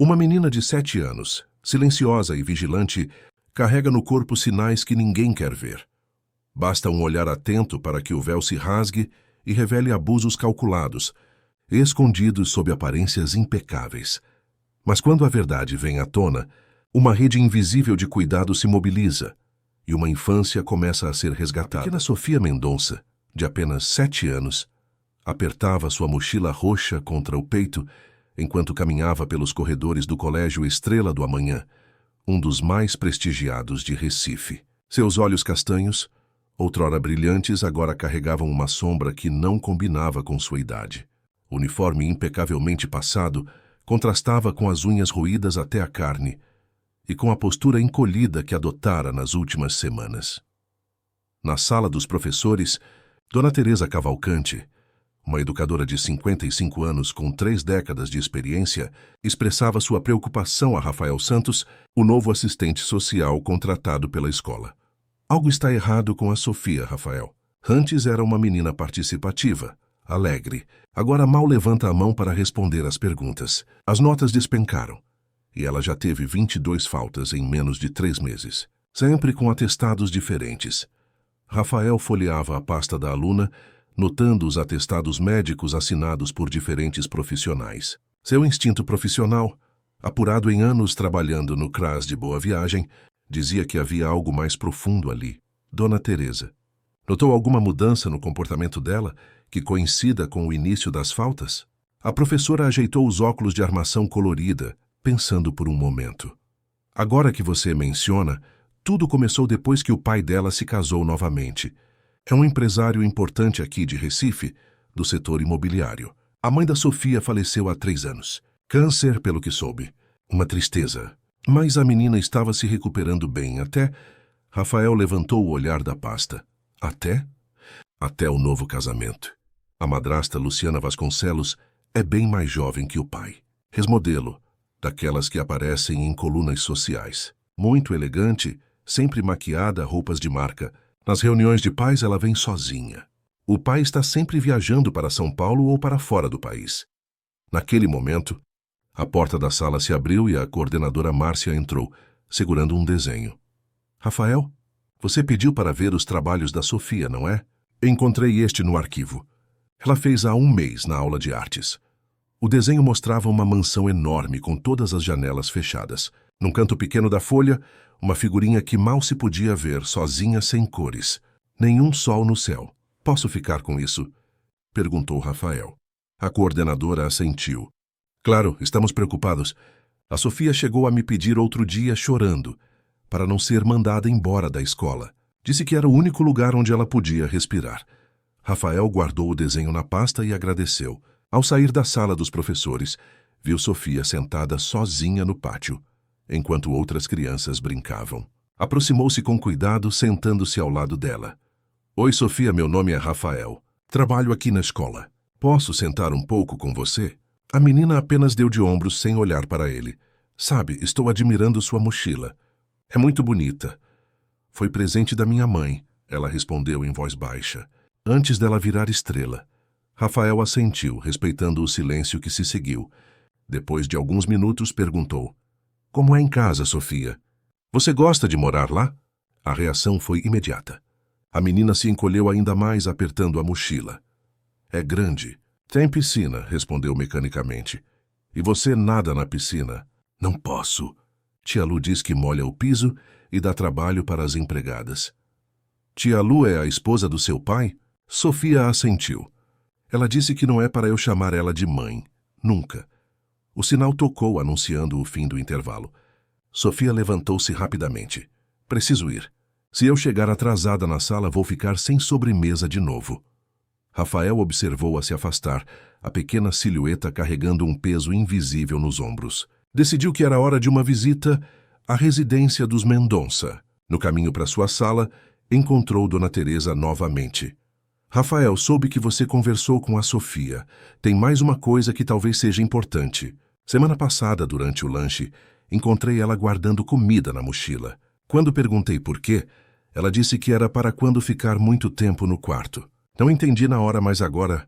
Uma menina de 7 anos, silenciosa e vigilante, carrega no corpo sinais que ninguém quer ver. Basta um olhar atento para que o véu se rasgue e revele abusos calculados, escondidos sob aparências impecáveis. Mas quando a verdade vem à tona, uma rede invisível de cuidado se mobiliza e uma infância começa a ser resgatada. A pequena Sofia Mendonça, de apenas 7 anos, apertava sua mochila roxa contra o peito enquanto caminhava pelos corredores do Colégio Estrela do Amanhã, um dos mais prestigiados de Recife. Seus olhos castanhos, outrora brilhantes, agora carregavam uma sombra que não combinava com sua idade. O uniforme impecavelmente passado contrastava com as unhas roídas até a carne e com a postura encolhida que adotara nas últimas semanas. Na sala dos professores, Dona Teresa Cavalcante, uma educadora de 55 anos com 3 décadas de experiência, expressava sua preocupação a Rafael Santos, o novo assistente social contratado pela escola. Algo está errado com a Sofia, Rafael. Antes era uma menina participativa, alegre. Agora mal levanta a mão para responder às perguntas. As notas despencaram, e ela já teve 22 faltas em menos de 3 meses, sempre com atestados diferentes. Rafael folheava a pasta da aluna, notando os atestados médicos assinados por diferentes profissionais. Seu instinto profissional, apurado em anos trabalhando no CRAS de Boa Viagem, dizia que havia algo mais profundo ali. Dona Teresa notou alguma mudança no comportamento dela que coincida com o início das faltas? A professora ajeitou os óculos de armação colorida, pensando por um momento. Agora que você menciona, tudo começou depois que o pai dela se casou novamente. É um empresário importante aqui de Recife, do setor imobiliário. A mãe da Sofia faleceu há 3 anos. Câncer, pelo que soube. Uma tristeza. Mas a menina estava se recuperando bem até... Rafael levantou o olhar da pasta. Até? Até o novo casamento. A madrasta Luciana Vasconcelos é bem mais jovem que o pai. Ex-modelo, daquelas que aparecem em colunas sociais. Muito elegante, sempre maquiada, roupas de marca. Nas reuniões de pais ela vem sozinha. O pai está sempre viajando para São Paulo ou para fora do país. Naquele momento, a porta da sala se abriu e a coordenadora Márcia entrou, segurando um desenho. Rafael, você pediu para ver os trabalhos da Sofia, não é? Encontrei este no arquivo. Ela fez há 1 mês na aula de artes. O desenho mostrava uma mansão enorme com todas as janelas fechadas. Num canto pequeno da folha, uma figurinha que mal se podia ver, sozinha, sem cores. Nenhum sol no céu. Posso ficar com isso? Perguntou Rafael. A coordenadora assentiu. Claro, estamos preocupados. A Sofia chegou a me pedir outro dia chorando, para não ser mandada embora da escola. Disse que era o único lugar onde ela podia respirar. Rafael guardou o desenho na pasta e agradeceu. Ao sair da sala dos professores, viu Sofia sentada sozinha no pátio, enquanto outras crianças brincavam. Aproximou-se com cuidado, sentando-se ao lado dela. Oi, Sofia, meu nome é Rafael. Trabalho aqui na escola. Posso sentar um pouco com você? A menina apenas deu de ombros sem olhar para ele. Sabe, estou admirando sua mochila. É muito bonita. Foi presente da minha mãe, ela respondeu em voz baixa, antes dela virar estrela. Rafael assentiu, respeitando o silêncio que se seguiu. Depois de alguns minutos, perguntou. Como é em casa, Sofia? Você gosta de morar lá? A reação foi imediata. A menina se encolheu ainda mais, apertando a mochila. É grande. Tem piscina, respondeu mecanicamente. E você nada na piscina? Não posso. Tia Lu diz que molha o piso e dá trabalho para as empregadas. Tia Lu é a esposa do seu pai? Sofia assentiu. Ela disse que não é para eu chamar ela de mãe. Nunca. O sinal tocou, anunciando o fim do intervalo. Sofia levantou-se rapidamente. Preciso ir. Se eu chegar atrasada na sala, vou ficar sem sobremesa de novo. Rafael observou-a se afastar, a pequena silhueta carregando um peso invisível nos ombros. Decidiu que era hora de uma visita à residência dos Mendonça. No caminho para sua sala, encontrou Dona Teresa novamente. Rafael, soube que você conversou com a Sofia. Tem mais uma coisa que talvez seja importante. Semana passada, durante o lanche, encontrei ela guardando comida na mochila. Quando perguntei por quê, ela disse que era para quando ficar muito tempo no quarto. Não entendi na hora, mas agora...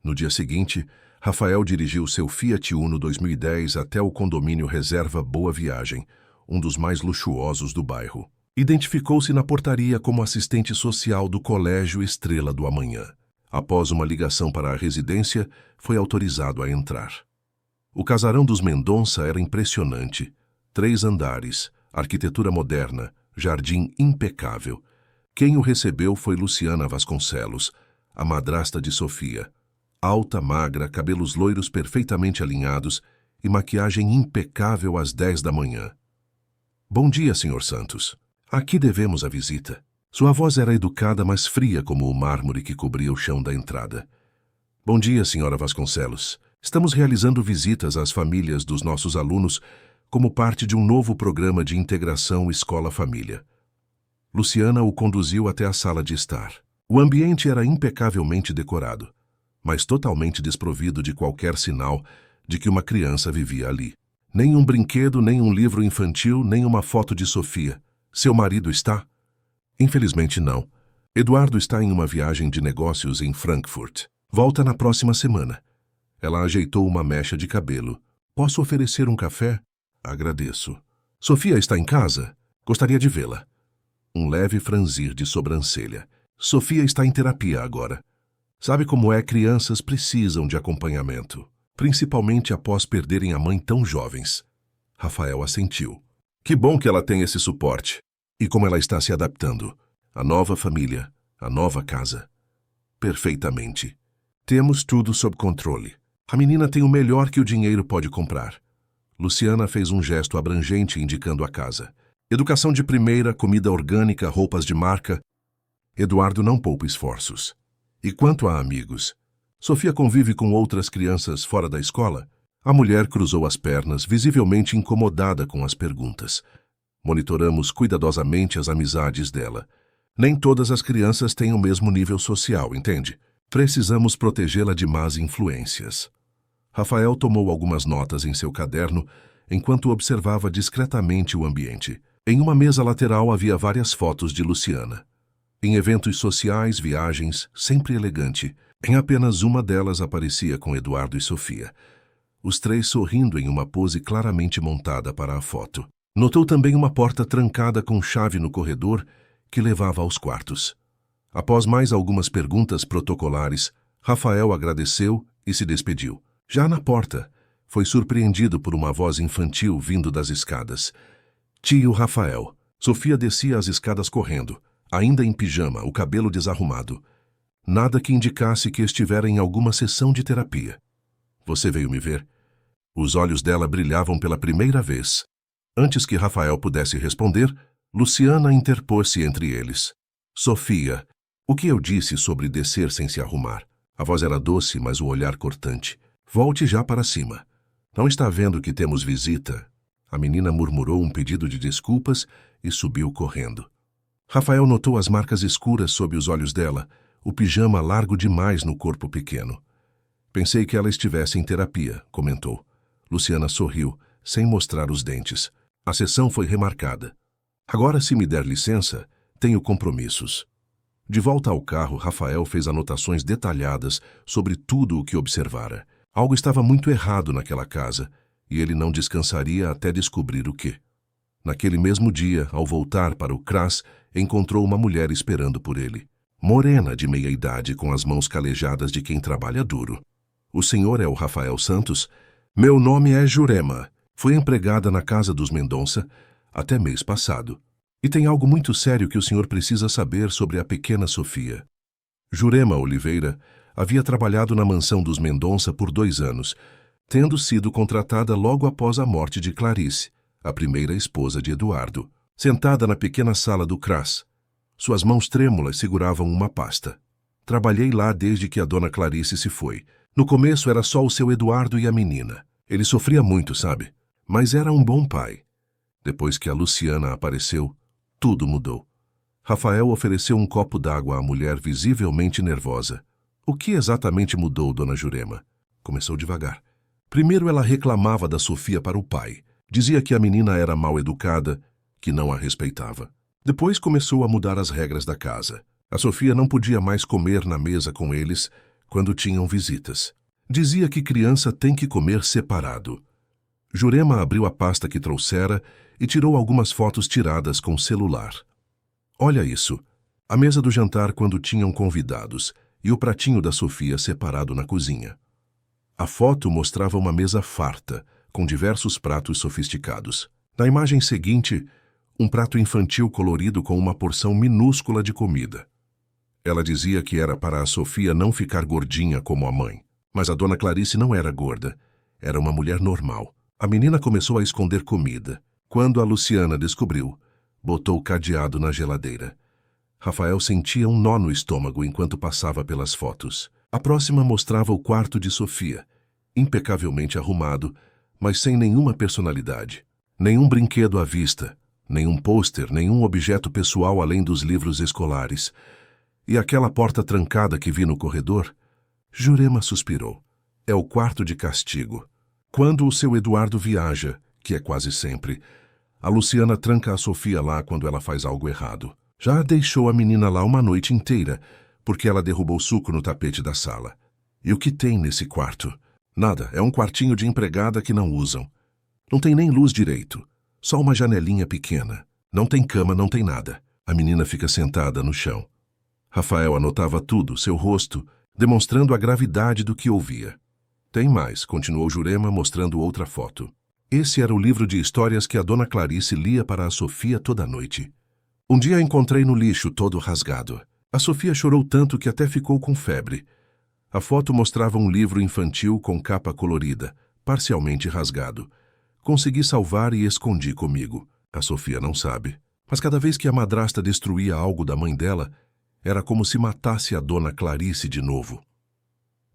No dia seguinte, Rafael dirigiu seu Fiat Uno 2010 até o condomínio Reserva Boa Viagem, um dos mais luxuosos do bairro. Identificou-se na portaria como assistente social do Colégio Estrela do Amanhã. Após uma ligação para a residência, foi autorizado a entrar. O casarão dos Mendonça era impressionante. 3 andares, arquitetura moderna, jardim impecável. Quem o recebeu foi Luciana Vasconcelos, a madrasta de Sofia. Alta, magra, cabelos loiros perfeitamente alinhados e maquiagem impecável às 10 da manhã. Bom dia, Sr. Santos. Aqui devemos a visita. Sua voz era educada, mas fria como o mármore que cobria o chão da entrada. Bom dia, Sra. Vasconcelos. Estamos realizando visitas às famílias dos nossos alunos como parte de um novo programa de integração escola-família. Luciana o conduziu até a sala de estar. O ambiente era impecavelmente decorado, mas totalmente desprovido de qualquer sinal de que uma criança vivia ali. Nem um brinquedo, nem um livro infantil, nem uma foto de Sofia. Seu marido está? Infelizmente não. Eduardo está em uma viagem de negócios em Frankfurt. Volta na próxima semana. Ela ajeitou uma mecha de cabelo. Posso oferecer um café? Agradeço. Sofia está em casa? Gostaria de vê-la. Um leve franzir de sobrancelha. Sofia está em terapia agora. Sabe como é, crianças precisam de acompanhamento, principalmente após perderem a mãe tão jovens. Rafael assentiu. Que bom que ela tem esse suporte. E como ela está se adaptando? A nova família, a nova casa. Perfeitamente. Temos tudo sob controle. A menina tem o melhor que o dinheiro pode comprar. Luciana fez um gesto abrangente indicando a casa. Educação de primeira, comida orgânica, roupas de marca. Eduardo não poupa esforços. E quanto a amigos? Sofia convive com outras crianças fora da escola? A mulher cruzou as pernas, visivelmente incomodada com as perguntas. Monitoramos cuidadosamente as amizades dela. Nem todas as crianças têm o mesmo nível social, entende? Precisamos protegê-la de más influências. Rafael tomou algumas notas em seu caderno enquanto observava discretamente o ambiente. Em uma mesa lateral havia várias fotos de Luciana. Em eventos sociais, viagens, sempre elegante. Em apenas uma delas aparecia com Eduardo e Sofia. Os 3 sorrindo em uma pose claramente montada para a foto. Notou também uma porta trancada com chave no corredor que levava aos quartos. Após mais algumas perguntas protocolares, Rafael agradeceu e se despediu. Já na porta, foi surpreendido por uma voz infantil vindo das escadas. Tio Rafael. Sofia descia as escadas correndo, ainda em pijama, o cabelo desarrumado. Nada que indicasse que estivera em alguma sessão de terapia. Você veio me ver? Os olhos dela brilhavam pela primeira vez. Antes que Rafael pudesse responder, Luciana interpôs-se entre eles. Sofia, o que eu disse sobre descer sem se arrumar? A voz era doce, mas o olhar cortante. Volte já para cima. Não está vendo que temos visita? A menina murmurou um pedido de desculpas e subiu correndo. Rafael notou as marcas escuras sob os olhos dela, o pijama largo demais no corpo pequeno. Pensei que ela estivesse em terapia, comentou. Luciana sorriu, sem mostrar os dentes. A sessão foi remarcada. Agora, se me der licença, tenho compromissos. De volta ao carro, Rafael fez anotações detalhadas sobre tudo o que observara. Algo estava muito errado naquela casa, e ele não descansaria até descobrir o quê. Naquele mesmo dia, ao voltar para o CRAS, encontrou uma mulher esperando por ele. Morena, de meia idade, com as mãos calejadas de quem trabalha duro. O senhor é o Rafael Santos? Meu nome é Jurema. Fui empregada na casa dos Mendonça até mês passado. E tem algo muito sério que o senhor precisa saber sobre a pequena Sofia. Jurema Oliveira havia trabalhado na mansão dos Mendonça por 2 anos, tendo sido contratada logo após a morte de Clarice, a primeira esposa de Eduardo. Sentada na pequena sala do CRAS, suas mãos trêmulas seguravam uma pasta. Trabalhei lá desde que a dona Clarice se foi. No começo era só o seu Eduardo e a menina. Ele sofria muito, sabe? Mas era um bom pai. Depois que a Luciana apareceu, tudo mudou. Rafael ofereceu um copo d'água à mulher visivelmente nervosa. O que exatamente mudou, dona Jurema? Começou devagar. Primeiro ela reclamava da Sofia para o pai. Dizia que a menina era mal educada, que não a respeitava. Depois começou a mudar as regras da casa. A Sofia não podia mais comer na mesa com eles quando tinham visitas. Dizia que criança tem que comer separado. Jurema abriu a pasta que trouxera e tirou algumas fotos tiradas com celular. Olha isso. A mesa do jantar quando tinham convidados e o pratinho da Sofia separado na cozinha. A foto mostrava uma mesa farta, com diversos pratos sofisticados. Na imagem seguinte, um prato infantil colorido com uma porção minúscula de comida. Ela dizia que era para a Sofia não ficar gordinha como a mãe. Mas a dona Clarice não era gorda. Era uma mulher normal. A menina começou a esconder comida. Quando a Luciana descobriu, botou o cadeado na geladeira. Rafael sentia um nó no estômago enquanto passava pelas fotos. A próxima mostrava o quarto de Sofia, impecavelmente arrumado, mas sem nenhuma personalidade. Nenhum brinquedo à vista, nenhum pôster, nenhum objeto pessoal além dos livros escolares. E aquela porta trancada que vi no corredor? Jurema suspirou. É o quarto de castigo. Quando o seu Eduardo viaja, que é quase sempre, a Luciana tranca a Sofia lá quando ela faz algo errado. Já deixou a menina lá uma noite inteira, porque ela derrubou suco no tapete da sala. E o que tem nesse quarto? Nada, é um quartinho de empregada que não usam. Não tem nem luz direito, só uma janelinha pequena. Não tem cama, não tem nada. A menina fica sentada no chão. Rafael anotava tudo, seu rosto, demonstrando a gravidade do que ouvia. Tem mais, continuou Jurema, mostrando outra foto. Esse era o livro de histórias que a dona Clarice lia para a Sofia toda noite. Um dia a encontrei no lixo, todo rasgado. A Sofia chorou tanto que até ficou com febre. A foto mostrava um livro infantil com capa colorida, parcialmente rasgado. Consegui salvar e escondi comigo. A Sofia não sabe. Mas cada vez que a madrasta destruía algo da mãe dela, era como se matasse a dona Clarice de novo.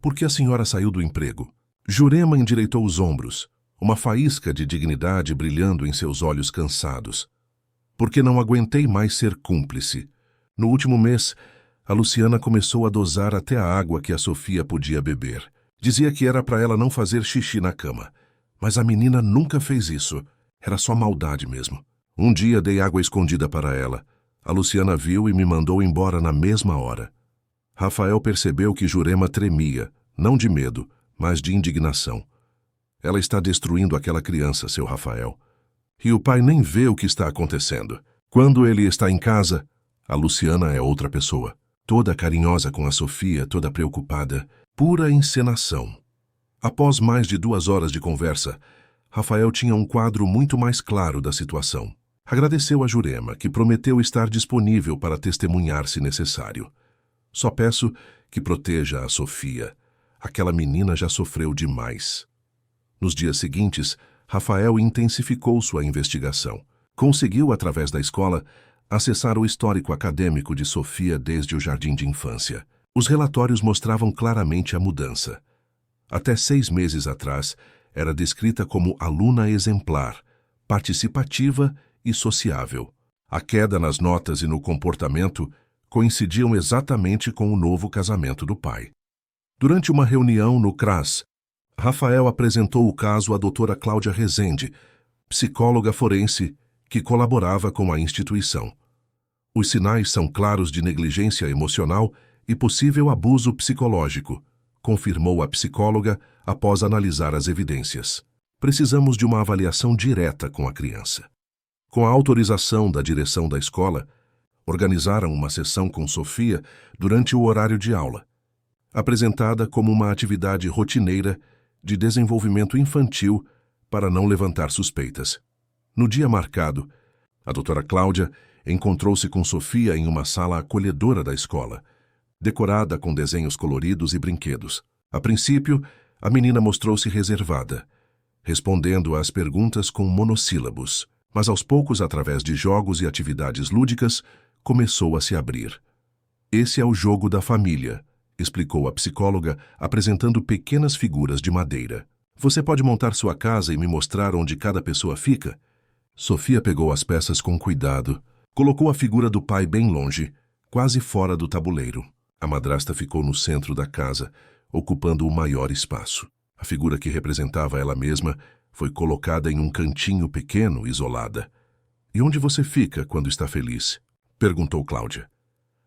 Por que a senhora saiu do emprego? Jurema endireitou os ombros, uma faísca de dignidade brilhando em seus olhos cansados. Porque não aguentei mais ser cúmplice. No último mês, a Luciana começou a dosar até a água que a Sofia podia beber. Dizia que era para ela não fazer xixi na cama. Mas a menina nunca fez isso. Era só maldade mesmo. Um dia dei água escondida para ela. A Luciana viu e me mandou embora na mesma hora. Rafael percebeu que Jurema tremia, não de medo, mas de indignação. Ela está destruindo aquela criança, seu Rafael. E o pai nem vê o que está acontecendo. Quando ele está em casa, a Luciana é outra pessoa. Toda carinhosa com a Sofia, toda preocupada. Pura encenação. Após mais de 2 horas de conversa, Rafael tinha um quadro muito mais claro da situação. Agradeceu a Jurema, que prometeu estar disponível para testemunhar se necessário. Só peço que proteja a Sofia. Aquela menina já sofreu demais. Nos dias seguintes, Rafael intensificou sua investigação. Conseguiu, através da escola, acessar o histórico acadêmico de Sofia desde o jardim de infância. Os relatórios mostravam claramente a mudança. Até 6 meses atrás, era descrita como aluna exemplar, participativa e sociável. A queda nas notas e no comportamento coincidiam exatamente com o novo casamento do pai. Durante uma reunião no CRAS, Rafael apresentou o caso à doutora Cláudia Rezende, psicóloga forense que colaborava com a instituição. Os sinais são claros de negligência emocional e possível abuso psicológico, confirmou a psicóloga após analisar as evidências. Precisamos de uma avaliação direta com a criança. Com a autorização da direção da escola, organizaram uma sessão com Sofia durante o horário de aula, apresentada como uma atividade rotineira de desenvolvimento infantil para não levantar suspeitas. No dia marcado, a doutora Cláudia encontrou-se com Sofia em uma sala acolhedora da escola, decorada com desenhos coloridos e brinquedos. A princípio, a menina mostrou-se reservada, respondendo às perguntas com monossílabos, mas aos poucos, através de jogos e atividades lúdicas, começou a se abrir. Esse é o jogo da família, explicou a psicóloga, apresentando pequenas figuras de madeira. Você pode montar sua casa e me mostrar onde cada pessoa fica? Sofia pegou as peças com cuidado, colocou a figura do pai bem longe, quase fora do tabuleiro. A madrasta ficou no centro da casa, ocupando o maior espaço. A figura que representava ela mesma foi colocada em um cantinho pequeno, isolada. E onde você fica quando está feliz? Perguntou Cláudia.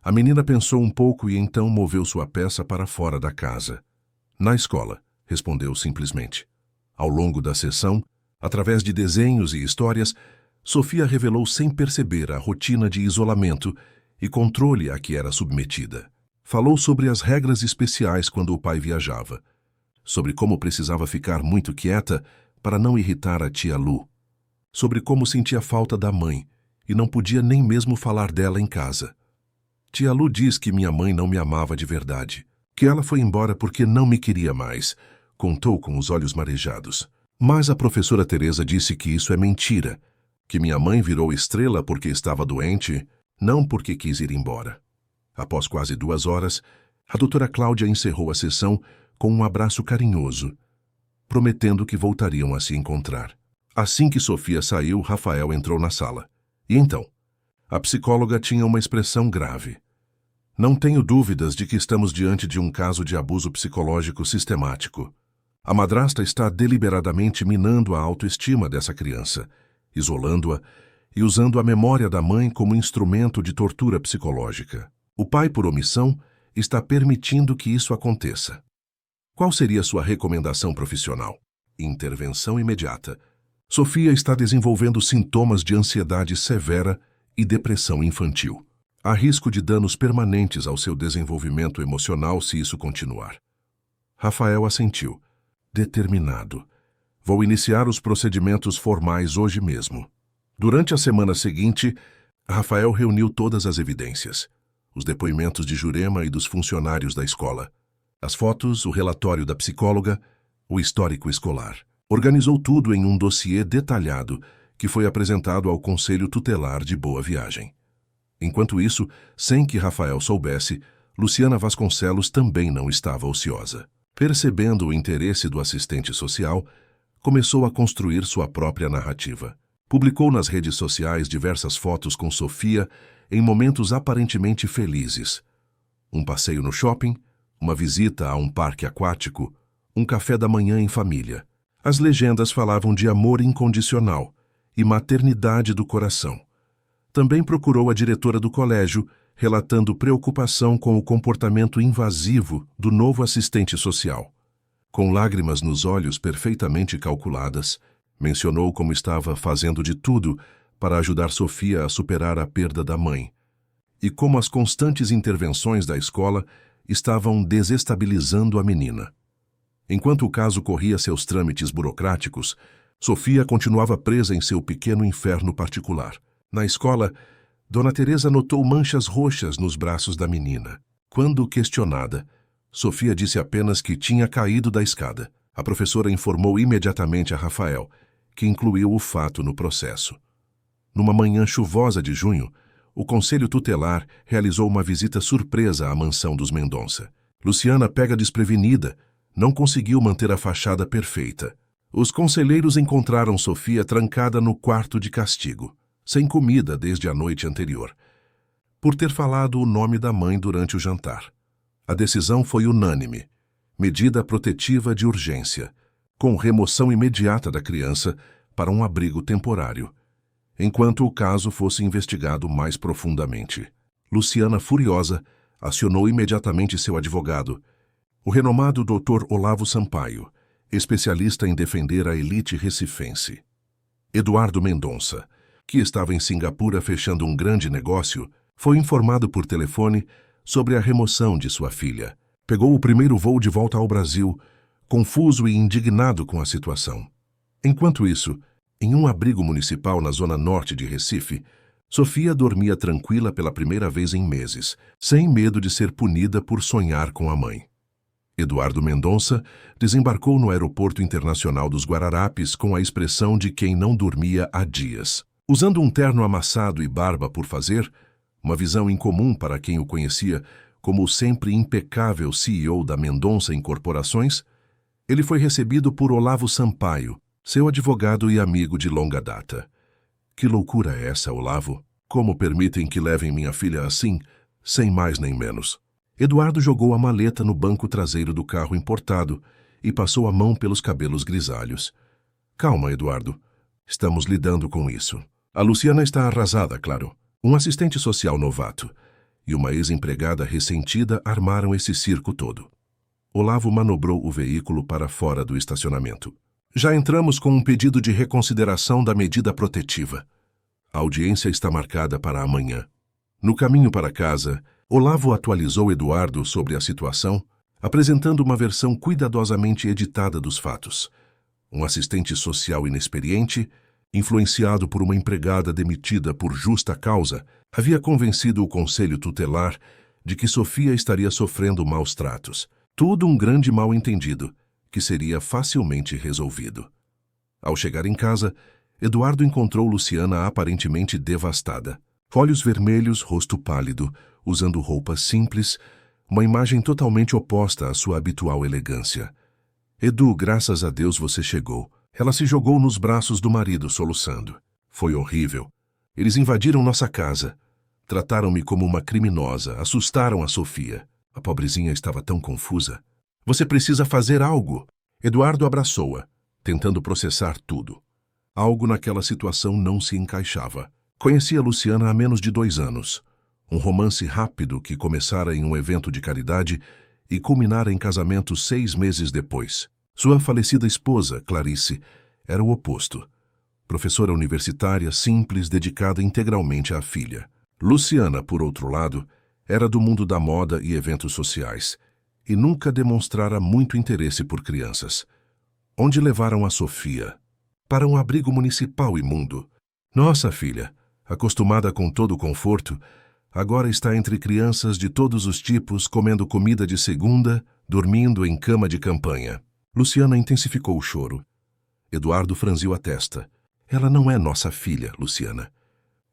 A menina pensou um pouco e então moveu sua peça para fora da casa. Na escola, respondeu simplesmente. Ao longo da sessão, através de desenhos e histórias, Sofia revelou sem perceber a rotina de isolamento e controle a que era submetida. Falou sobre as regras especiais quando o pai viajava, sobre como precisava ficar muito quieta para não irritar a tia Lu, sobre como sentia falta da mãe e não podia nem mesmo falar dela em casa. Tia Lu diz que minha mãe não me amava de verdade, que ela foi embora porque não me queria mais, contou com os olhos marejados. Mas a professora Teresa disse que isso é mentira, que minha mãe virou estrela porque estava doente, não porque quis ir embora. Após quase 2 horas, a doutora Cláudia encerrou a sessão com um abraço carinhoso, prometendo que voltariam a se encontrar. Assim que Sofia saiu, Rafael entrou na sala. E então? A psicóloga tinha uma expressão grave. Não tenho dúvidas de que estamos diante de um caso de abuso psicológico sistemático. A madrasta está deliberadamente minando a autoestima dessa criança, isolando-a e usando a memória da mãe como instrumento de tortura psicológica. O pai, por omissão, está permitindo que isso aconteça. Qual seria sua recomendação profissional? Intervenção imediata. Sofia está desenvolvendo sintomas de ansiedade severa e depressão infantil. Há risco de danos permanentes ao seu desenvolvimento emocional se isso continuar. Rafael assentiu, determinado. Vou iniciar os procedimentos formais hoje mesmo. Durante a semana seguinte, Rafael reuniu todas as evidências, os depoimentos de Jurema e dos funcionários da escola, as fotos, o relatório da psicóloga, o histórico escolar. Organizou tudo em um dossiê detalhado que foi apresentado ao Conselho Tutelar de Boa Viagem. Enquanto isso, sem que Rafael soubesse, Luciana Vasconcelos também não estava ociosa. Percebendo o interesse do assistente social, começou a construir sua própria narrativa. Publicou nas redes sociais diversas fotos com Sofia em momentos aparentemente felizes. Um passeio no shopping, uma visita a um parque aquático, um café da manhã em família. As legendas falavam de amor incondicional e maternidade do coração. Também procurou a diretora do colégio, relatando preocupação com o comportamento invasivo do novo assistente social. Com lágrimas nos olhos perfeitamente calculadas, mencionou como estava fazendo de tudo para ajudar Sofia a superar a perda da mãe, e como as constantes intervenções da escola estavam desestabilizando a menina. Enquanto o caso corria seus trâmites burocráticos, Sofia continuava presa em seu pequeno inferno particular. Na escola, Dona Teresa notou manchas roxas nos braços da menina. Quando questionada, Sofia disse apenas que tinha caído da escada. A professora informou imediatamente a Rafael, que incluiu o fato no processo. Numa manhã chuvosa de junho, o Conselho Tutelar realizou uma visita surpresa à mansão dos Mendonça. Luciana, pega desprevenida, não conseguiu manter a fachada perfeita. Os conselheiros encontraram Sofia trancada no quarto de castigo, sem comida desde a noite anterior, por ter falado o nome da mãe durante o jantar. A decisão foi unânime, medida protetiva de urgência, com remoção imediata da criança para um abrigo temporário, enquanto o caso fosse investigado mais profundamente. Luciana, furiosa, acionou imediatamente seu advogado, o renomado Dr. Olavo Sampaio, especialista em defender a elite recifense. Eduardo Mendonça, que estava em Singapura fechando um grande negócio, foi informado por telefone sobre a remoção de sua filha. Pegou o primeiro voo de volta ao Brasil, confuso e indignado com a situação. Enquanto isso, em um abrigo municipal na zona norte de Recife, Sofia dormia tranquila pela primeira vez em meses, sem medo de ser punida por sonhar com a mãe. Eduardo Mendonça desembarcou no Aeroporto Internacional dos Guararapes com a expressão de quem não dormia há dias. Usando um terno amassado e barba por fazer, uma visão incomum para quem o conhecia como o sempre impecável CEO da Mendonça Incorporações, ele foi recebido por Olavo Sampaio, seu advogado e amigo de longa data. Que loucura é essa, Olavo? Como permitem que levem minha filha assim, sem mais nem menos? Eduardo jogou a maleta no banco traseiro do carro importado e passou a mão pelos cabelos grisalhos. Calma, Eduardo. Estamos lidando com isso. A Luciana está arrasada, claro. Um assistente social novato e uma ex-empregada ressentida armaram esse circo todo. Olavo manobrou o veículo para fora do estacionamento. Já entramos com um pedido de reconsideração da medida protetiva. A audiência está marcada para amanhã. No caminho para casa, Olavo atualizou Eduardo sobre a situação, apresentando uma versão cuidadosamente editada dos fatos. Um assistente social inexperiente, influenciado por uma empregada demitida por justa causa, havia convencido o conselho tutelar de que Sofia estaria sofrendo maus tratos. Tudo um grande mal-entendido, que seria facilmente resolvido. Ao chegar em casa, Eduardo encontrou Luciana aparentemente devastada. Olhos vermelhos, rosto pálido, usando roupas simples, uma imagem totalmente oposta à sua habitual elegância. Edu, graças a Deus você chegou. Ela se jogou nos braços do marido, soluçando. Foi horrível. Eles invadiram nossa casa. Trataram-me como uma criminosa, assustaram a Sofia. A pobrezinha estava tão confusa. Você precisa fazer algo. Eduardo abraçou-a, tentando processar tudo. Algo naquela situação não se encaixava. Conhecia Luciana há menos de 2 anos. Um romance rápido que começara em um evento de caridade e culminara em casamento 6 meses depois. Sua falecida esposa, Clarice, era o oposto. Professora universitária simples, dedicada integralmente à filha. Luciana, por outro lado, era do mundo da moda e eventos sociais, e nunca demonstrara muito interesse por crianças. Onde levaram a Sofia? Para um abrigo municipal imundo. Nossa filha, acostumada com todo o conforto, agora está entre crianças de todos os tipos, comendo comida de segunda, dormindo em cama de campanha. Luciana intensificou o choro. Eduardo franziu a testa. Ela não é nossa filha, Luciana.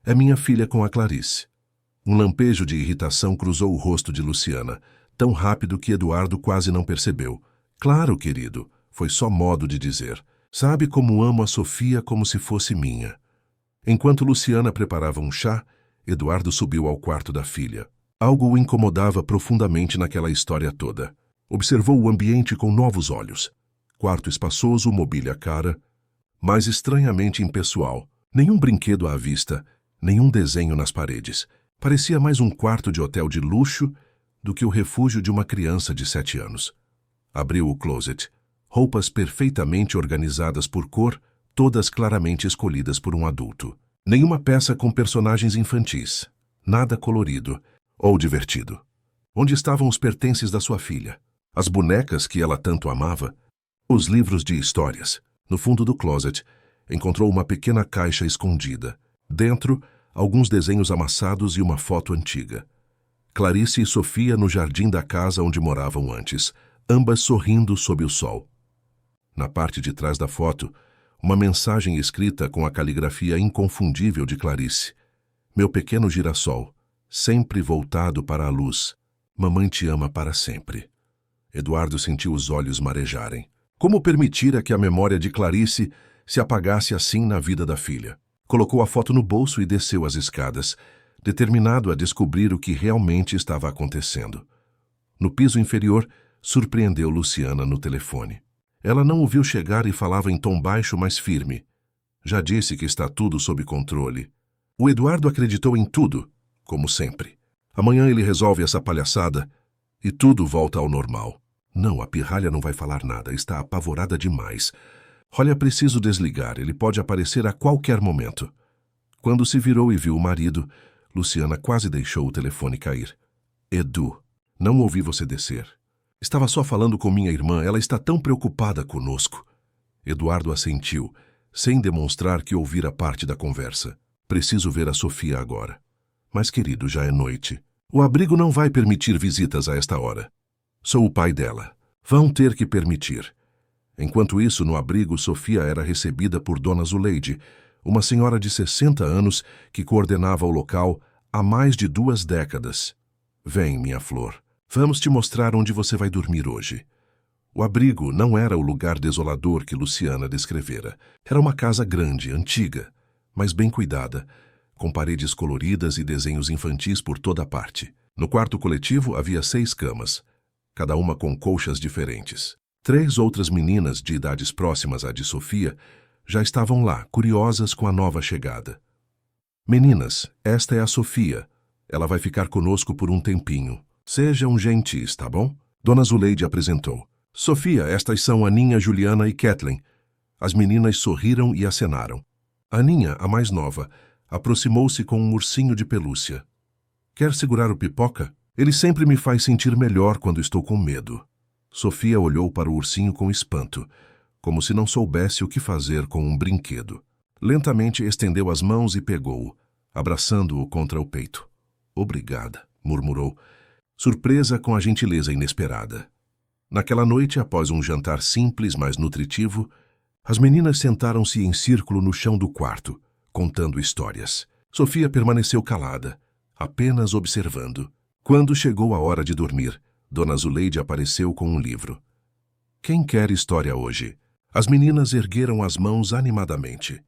É minha filha com a Clarice. Um lampejo de irritação cruzou o rosto de Luciana, tão rápido que Eduardo quase não percebeu. Claro, querido, foi só modo de dizer. Sabe como amo a Sofia como se fosse minha. Enquanto Luciana preparava um chá, Eduardo subiu ao quarto da filha. Algo o incomodava profundamente naquela história toda. Observou o ambiente com novos olhos. Quarto espaçoso, mobília cara, mas estranhamente impessoal. Nenhum brinquedo à vista, nenhum desenho nas paredes. Parecia mais um quarto de hotel de luxo do que o refúgio de uma criança de 7 anos. Abriu o closet. Roupas perfeitamente organizadas por cor, todas claramente escolhidas por um adulto. Nenhuma peça com personagens infantis. Nada colorido ou divertido. Onde estavam os pertences da sua filha? As bonecas que ela tanto amava? Os livros de histórias. No fundo do closet, encontrou uma pequena caixa escondida. Dentro, alguns desenhos amassados e uma foto antiga. Clarice e Sofia no jardim da casa onde moravam antes, ambas sorrindo sob o sol. Na parte de trás da foto, uma mensagem escrita com a caligrafia inconfundível de Clarice. Meu pequeno girassol, sempre voltado para a luz. Mamãe te ama para sempre. Eduardo sentiu os olhos marejarem. Como permitira que a memória de Clarice se apagasse assim na vida da filha? Colocou a foto no bolso e desceu as escadas, determinado a descobrir o que realmente estava acontecendo. No piso inferior, surpreendeu Luciana no telefone. Ela não o viu chegar e falava em tom baixo, mas firme. Já disse que está tudo sob controle. O Eduardo acreditou em tudo, como sempre. Amanhã ele resolve essa palhaçada e tudo volta ao normal. Não, a pirralha não vai falar nada, está apavorada demais. Olha, preciso desligar, ele pode aparecer a qualquer momento. Quando se virou e viu o marido, Luciana quase deixou o telefone cair. Edu, não ouvi você descer. Estava só falando com minha irmã, ela está tão preocupada conosco. Eduardo assentiu, sem demonstrar que ouvira parte da conversa. Preciso ver a Sofia agora. Mas, querido, já é noite. O abrigo não vai permitir visitas a esta hora. Sou o pai dela. Vão ter que permitir. Enquanto isso, no abrigo, Sofia era recebida por Dona Zuleide, uma senhora de 60 anos que coordenava o local há mais de 2 décadas. Vem, minha flor. Vamos te mostrar onde você vai dormir hoje. O abrigo não era o lugar desolador que Luciana descrevera. Era uma casa grande, antiga, mas bem cuidada, com paredes coloridas e desenhos infantis por toda parte. No quarto coletivo havia 6 camas, cada uma com colchas diferentes. 3 outras meninas de idades próximas à de Sofia já estavam lá, curiosas com a nova chegada. Meninas, esta é a Sofia. Ela vai ficar conosco por um tempinho. Sejam gentis, tá bom? Dona Zuleide apresentou. Sofia, estas são Aninha, Juliana e Kathleen. As meninas sorriram e acenaram. Aninha, a mais nova, aproximou-se com um ursinho de pelúcia. Quer segurar o Pipoca? Ele sempre me faz sentir melhor quando estou com medo. Sofia olhou para o ursinho com espanto, como se não soubesse o que fazer com um brinquedo. Lentamente estendeu as mãos e pegou-o, abraçando-o contra o peito. Obrigada, murmurou, surpresa com a gentileza inesperada. Naquela noite, após um jantar simples, mas nutritivo, as meninas sentaram-se em círculo no chão do quarto, contando histórias. Sofia permaneceu calada, apenas observando. Quando chegou a hora de dormir, Dona Zuleide apareceu com um livro. Quem quer história hoje? As meninas ergueram as mãos animadamente.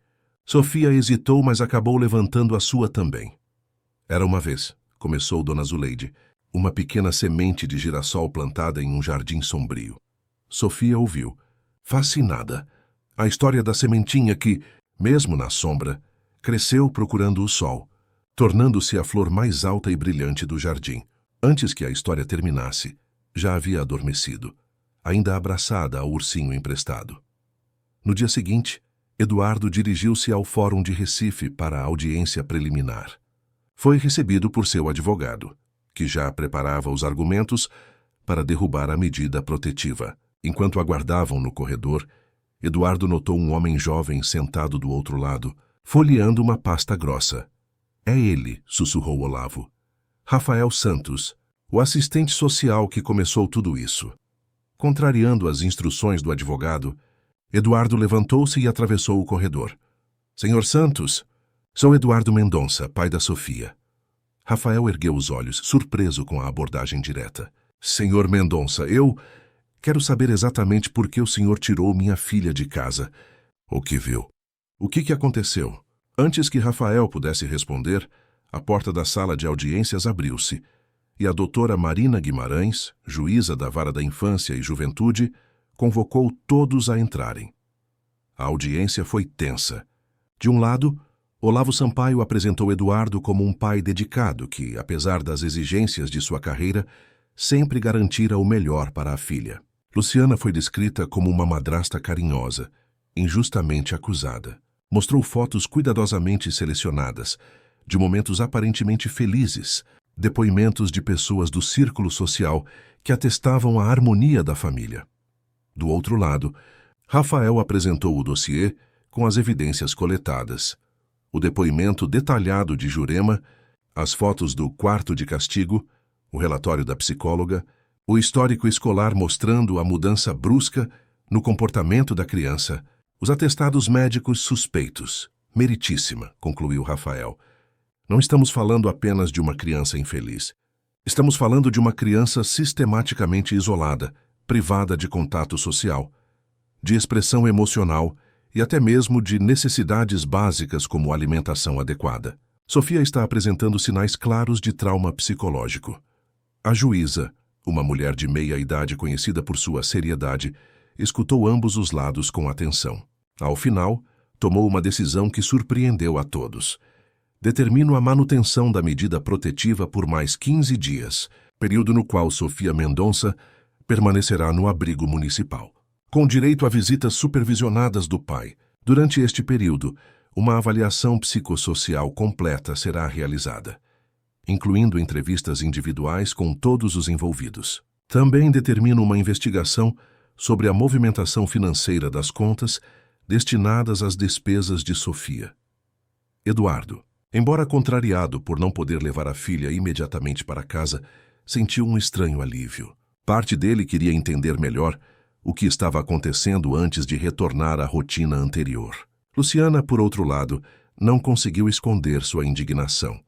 Sofia hesitou, mas acabou levantando a sua também. Era uma vez, começou Dona Zuleide, uma pequena semente de girassol plantada em um jardim sombrio. Sofia ouviu, fascinada, a história da sementinha que, mesmo na sombra, cresceu procurando o sol, tornando-se a flor mais alta e brilhante do jardim. Antes que a história terminasse, já havia adormecido, ainda abraçada ao ursinho emprestado. No dia seguinte, Eduardo dirigiu-se ao Fórum de Recife para a audiência preliminar. Foi recebido por seu advogado, que já preparava os argumentos para derrubar a medida protetiva. Enquanto aguardavam no corredor, Eduardo notou um homem jovem sentado do outro lado, folheando uma pasta grossa. É ele, sussurrou Olavo. Rafael Santos, o assistente social que começou tudo isso. Contrariando as instruções do advogado, Eduardo levantou-se e atravessou o corredor. Senhor Santos, sou Eduardo Mendonça, pai da Sofia. Rafael ergueu os olhos, surpreso com a abordagem direta. Senhor Mendonça, eu quero saber exatamente por que o senhor tirou minha filha de casa. O que viu? O que aconteceu? Antes que Rafael pudesse responder, a porta da sala de audiências abriu-se e a doutora Marina Guimarães, juíza da Vara da Infância e Juventude, convocou todos a entrarem. A audiência foi tensa. De um lado, Olavo Sampaio apresentou Eduardo como um pai dedicado que, apesar das exigências de sua carreira, sempre garantira o melhor para a filha. Luciana foi descrita como uma madrasta carinhosa, injustamente acusada. Mostrou fotos cuidadosamente selecionadas, de momentos aparentemente felizes, depoimentos de pessoas do círculo social que atestavam a harmonia da família. Do outro lado, Rafael apresentou o dossiê com as evidências coletadas, o depoimento detalhado de Jurema, as fotos do quarto de castigo, o relatório da psicóloga, o histórico escolar mostrando a mudança brusca no comportamento da criança, os atestados médicos suspeitos. Meritíssima, concluiu Rafael. Não estamos falando apenas de uma criança infeliz. Estamos falando de uma criança sistematicamente isolada, privada de contato social, de expressão emocional e até mesmo de necessidades básicas como alimentação adequada. Sofia está apresentando sinais claros de trauma psicológico. A juíza, uma mulher de meia idade conhecida por sua seriedade, escutou ambos os lados com atenção. Ao final, tomou uma decisão que surpreendeu a todos. Determino a manutenção da medida protetiva por mais 15 dias, período no qual Sofia Mendonça permanecerá no abrigo municipal, com direito a visitas supervisionadas do pai. Durante este período, uma avaliação psicossocial completa será realizada, incluindo entrevistas individuais com todos os envolvidos. Também determino uma investigação sobre a movimentação financeira das contas destinadas às despesas de Sofia. Eduardo, embora contrariado por não poder levar a filha imediatamente para casa, sentiu um estranho alívio. Parte dele queria entender melhor o que estava acontecendo antes de retornar à rotina anterior. Luciana, por outro lado, não conseguiu esconder sua indignação.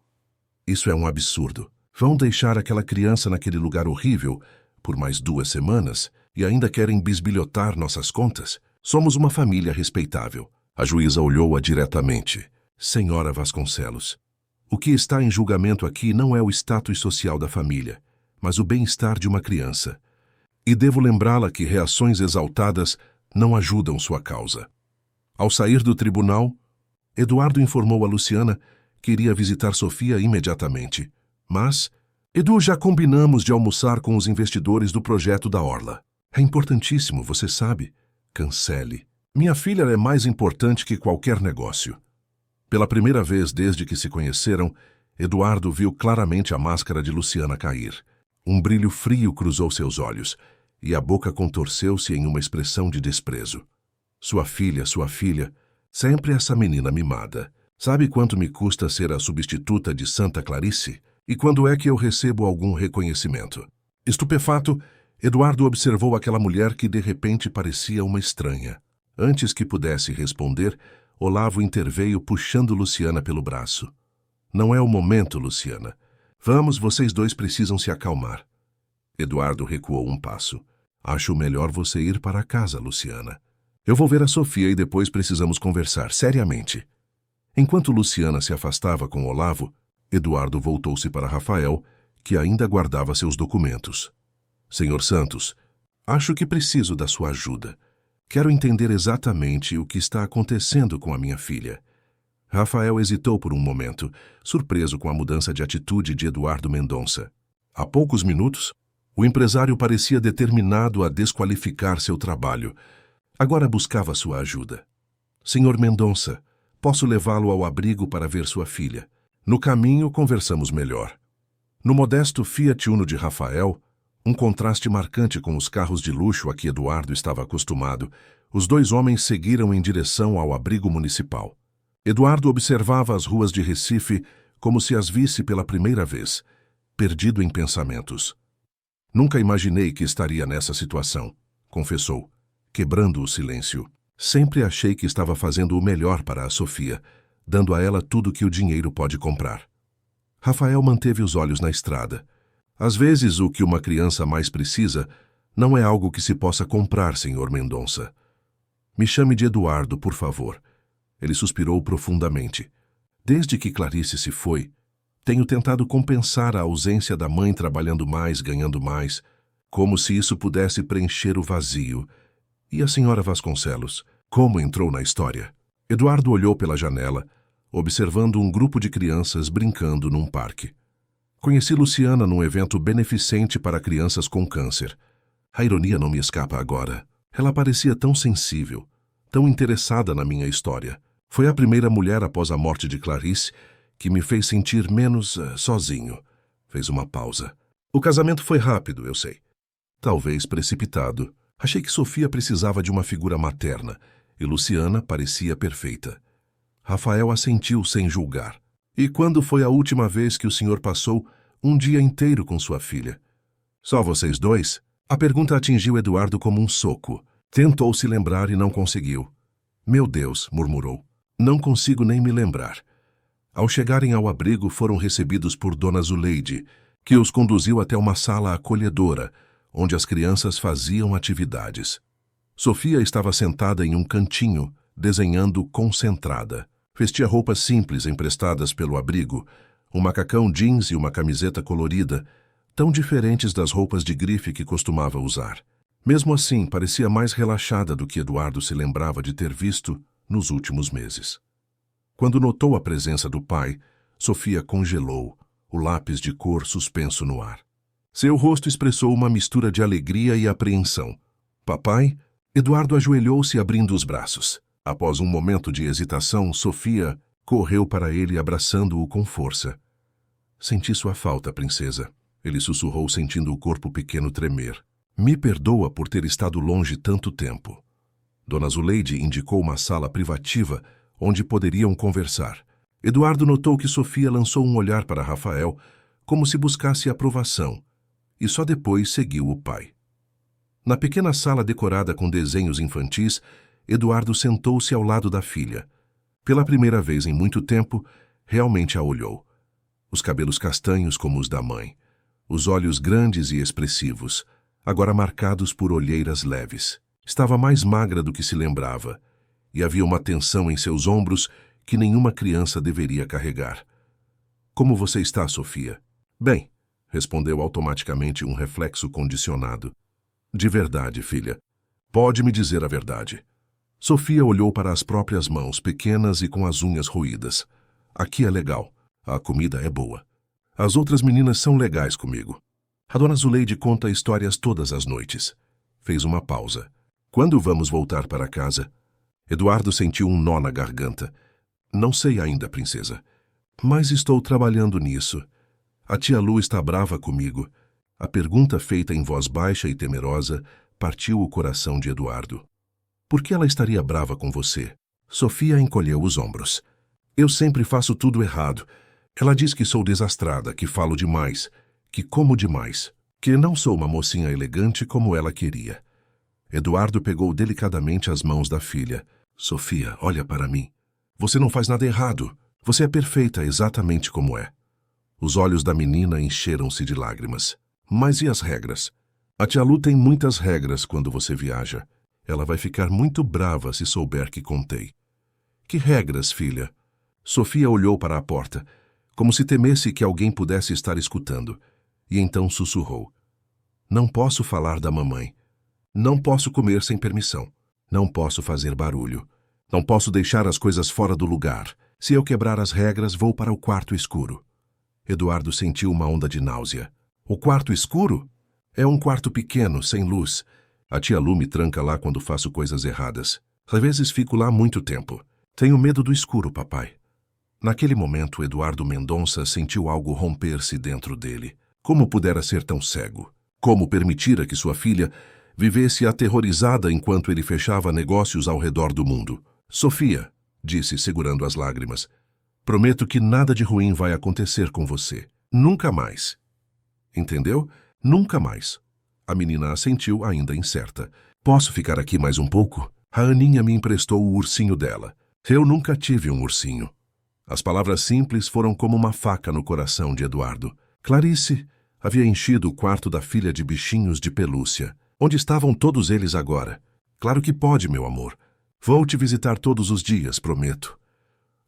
Isso é um absurdo. Vão deixar aquela criança naquele lugar horrível por mais 2 semanas e ainda querem bisbilhotar nossas contas? Somos uma família respeitável. A juíza olhou-a diretamente. Senhora Vasconcelos, o que está em julgamento aqui não é o status social da família, mas o bem-estar de uma criança. E devo lembrá-la que reações exaltadas não ajudam sua causa. Ao sair do tribunal, Eduardo informou a Luciana que iria visitar Sofia imediatamente, mas Edu, já combinamos de almoçar com os investidores do projeto da Orla. É importantíssimo, você sabe. Cancele. Minha filha é mais importante que qualquer negócio. Pela primeira vez desde que se conheceram, Eduardo viu claramente a máscara de Luciana cair. Um brilho frio cruzou seus olhos, e a boca contorceu-se em uma expressão de desprezo. Sua filha, sempre essa menina mimada. Sabe quanto me custa ser a substituta de Santa Clarice? E quando é que eu recebo algum reconhecimento? Estupefato, Eduardo observou aquela mulher que de repente parecia uma estranha. Antes que pudesse responder, Olavo interveio puxando Luciana pelo braço. Não é o momento, Luciana. Vamos, vocês dois precisam se acalmar. Eduardo recuou um passo. Acho melhor você ir para casa, Luciana. Eu vou ver a Sofia e depois precisamos conversar seriamente. Enquanto Luciana se afastava com Olavo, Eduardo voltou-se para Rafael, que ainda guardava seus documentos. Senhor Santos, acho que preciso da sua ajuda. Quero entender exatamente o que está acontecendo com a minha filha. Rafael hesitou por um momento, surpreso com a mudança de atitude de Eduardo Mendonça. Há poucos minutos, o empresário parecia determinado a desqualificar seu trabalho. Agora buscava sua ajuda. Senhor Mendonça, posso levá-lo ao abrigo para ver sua filha. No caminho, conversamos melhor. No modesto Fiat Uno de Rafael, um contraste marcante com os carros de luxo a que Eduardo estava acostumado, os dois homens seguiram em direção ao abrigo municipal. Eduardo observava as ruas de Recife como se as visse pela primeira vez, perdido em pensamentos. Nunca imaginei que estaria nessa situação, confessou, quebrando o silêncio. Sempre achei que estava fazendo o melhor para a Sofia, dando a ela tudo que o dinheiro pode comprar. Rafael manteve os olhos na estrada. Às vezes, o que uma criança mais precisa não é algo que se possa comprar, senhor Mendonça. Me chame de Eduardo, por favor. Ele suspirou profundamente. Desde que Clarice se foi, tenho tentado compensar a ausência da mãe trabalhando mais, ganhando mais, como se isso pudesse preencher o vazio. E a senhora Vasconcelos, como entrou na história? Eduardo olhou pela janela, observando um grupo de crianças brincando num parque. Conheci Luciana num evento beneficente para crianças com câncer. A ironia não me escapa agora. Ela parecia tão sensível, tão interessada na minha história. Foi a primeira mulher após a morte de Clarice que me fez sentir menos sozinho. Fez uma pausa. O casamento foi rápido, eu sei. Talvez precipitado. Achei que Sofia precisava de uma figura materna e Luciana parecia perfeita. Rafael assentiu sem julgar. E quando foi a última vez que o senhor passou um dia inteiro com sua filha? Só vocês dois? A pergunta atingiu Eduardo como um soco. Tentou se lembrar e não conseguiu. Meu Deus, murmurou. Não consigo nem me lembrar. Ao chegarem ao abrigo, foram recebidos por Dona Zuleide, que os conduziu até uma sala acolhedora, onde as crianças faziam atividades. Sofia estava sentada em um cantinho, desenhando concentrada. Vestia roupas simples emprestadas pelo abrigo, um macacão jeans e uma camiseta colorida, tão diferentes das roupas de grife que costumava usar. Mesmo assim, parecia mais relaxada do que Eduardo se lembrava de ter visto nos últimos meses. Quando notou a presença do pai, Sofia congelou, o lápis de cor suspenso no ar. Seu rosto expressou uma mistura de alegria e apreensão. Papai? Eduardo ajoelhou-se abrindo os braços. Após um momento de hesitação, Sofia correu para ele abraçando-o com força. Senti sua falta, princesa. Ele sussurrou sentindo o corpo pequeno tremer. Me perdoa por ter estado longe tanto tempo. Dona Zuleide indicou uma sala privativa onde poderiam conversar. Eduardo notou que Sofia lançou um olhar para Rafael, como se buscasse aprovação, e só depois seguiu o pai. Na pequena sala decorada com desenhos infantis, Eduardo sentou-se ao lado da filha. Pela primeira vez em muito tempo, realmente a olhou. Os cabelos castanhos como os da mãe, os olhos grandes e expressivos, agora marcados por olheiras leves. Estava mais magra do que se lembrava, e havia uma tensão em seus ombros que nenhuma criança deveria carregar. Como você está, Sofia? Bem, respondeu automaticamente um reflexo condicionado. De verdade, filha. Pode me dizer a verdade. Sofia olhou para as próprias mãos, pequenas e com as unhas roídas. Aqui é legal. A comida é boa. As outras meninas são legais comigo. A dona Zuleide conta histórias todas as noites. Fez uma pausa. Quando vamos voltar para casa? Eduardo sentiu um nó na garganta. Não sei ainda, princesa. Mas estou trabalhando nisso. A tia Lu está brava comigo. A pergunta feita em voz baixa e temerosa partiu o coração de Eduardo. Por que ela estaria brava com você? Sofia encolheu os ombros. Eu sempre faço tudo errado. Ela diz que sou desastrada, que falo demais, que como demais, que não sou uma mocinha elegante como ela queria. Eduardo pegou delicadamente as mãos da filha. Sofia, olha para mim. Você não faz nada errado. Você é perfeita exatamente como é. Os olhos da menina encheram-se de lágrimas. Mas e as regras? A tia Lu tem muitas regras quando você viaja. Ela vai ficar muito brava se souber que contei. Que regras, filha? Sofia olhou para a porta, como se temesse que alguém pudesse estar escutando, e então sussurrou. Não posso falar da mamãe. Não posso comer sem permissão. Não posso fazer barulho. Não posso deixar as coisas fora do lugar. Se eu quebrar as regras, vou para o quarto escuro. Eduardo sentiu uma onda de náusea. O quarto escuro? É um quarto pequeno, sem luz. A tia Lu me tranca lá quando faço coisas erradas. Às vezes fico lá muito tempo. Tenho medo do escuro, papai. Naquele momento, Eduardo Mendonça sentiu algo romper-se dentro dele. Como pudera ser tão cego? Como permitira que sua filha vivesse aterrorizada enquanto ele fechava negócios ao redor do mundo? Sofia, disse segurando as lágrimas, prometo que nada de ruim vai acontecer com você. Nunca mais. Entendeu? Nunca mais. A menina assentiu, ainda incerta. Posso ficar aqui mais um pouco? A Aninha me emprestou o ursinho dela. Eu nunca tive um ursinho. As palavras simples foram como uma faca no coração de Eduardo. Clarice havia enchido o quarto da filha de bichinhos de pelúcia. Onde estavam todos eles agora? Claro que pode, meu amor. Vou te visitar todos os dias, prometo.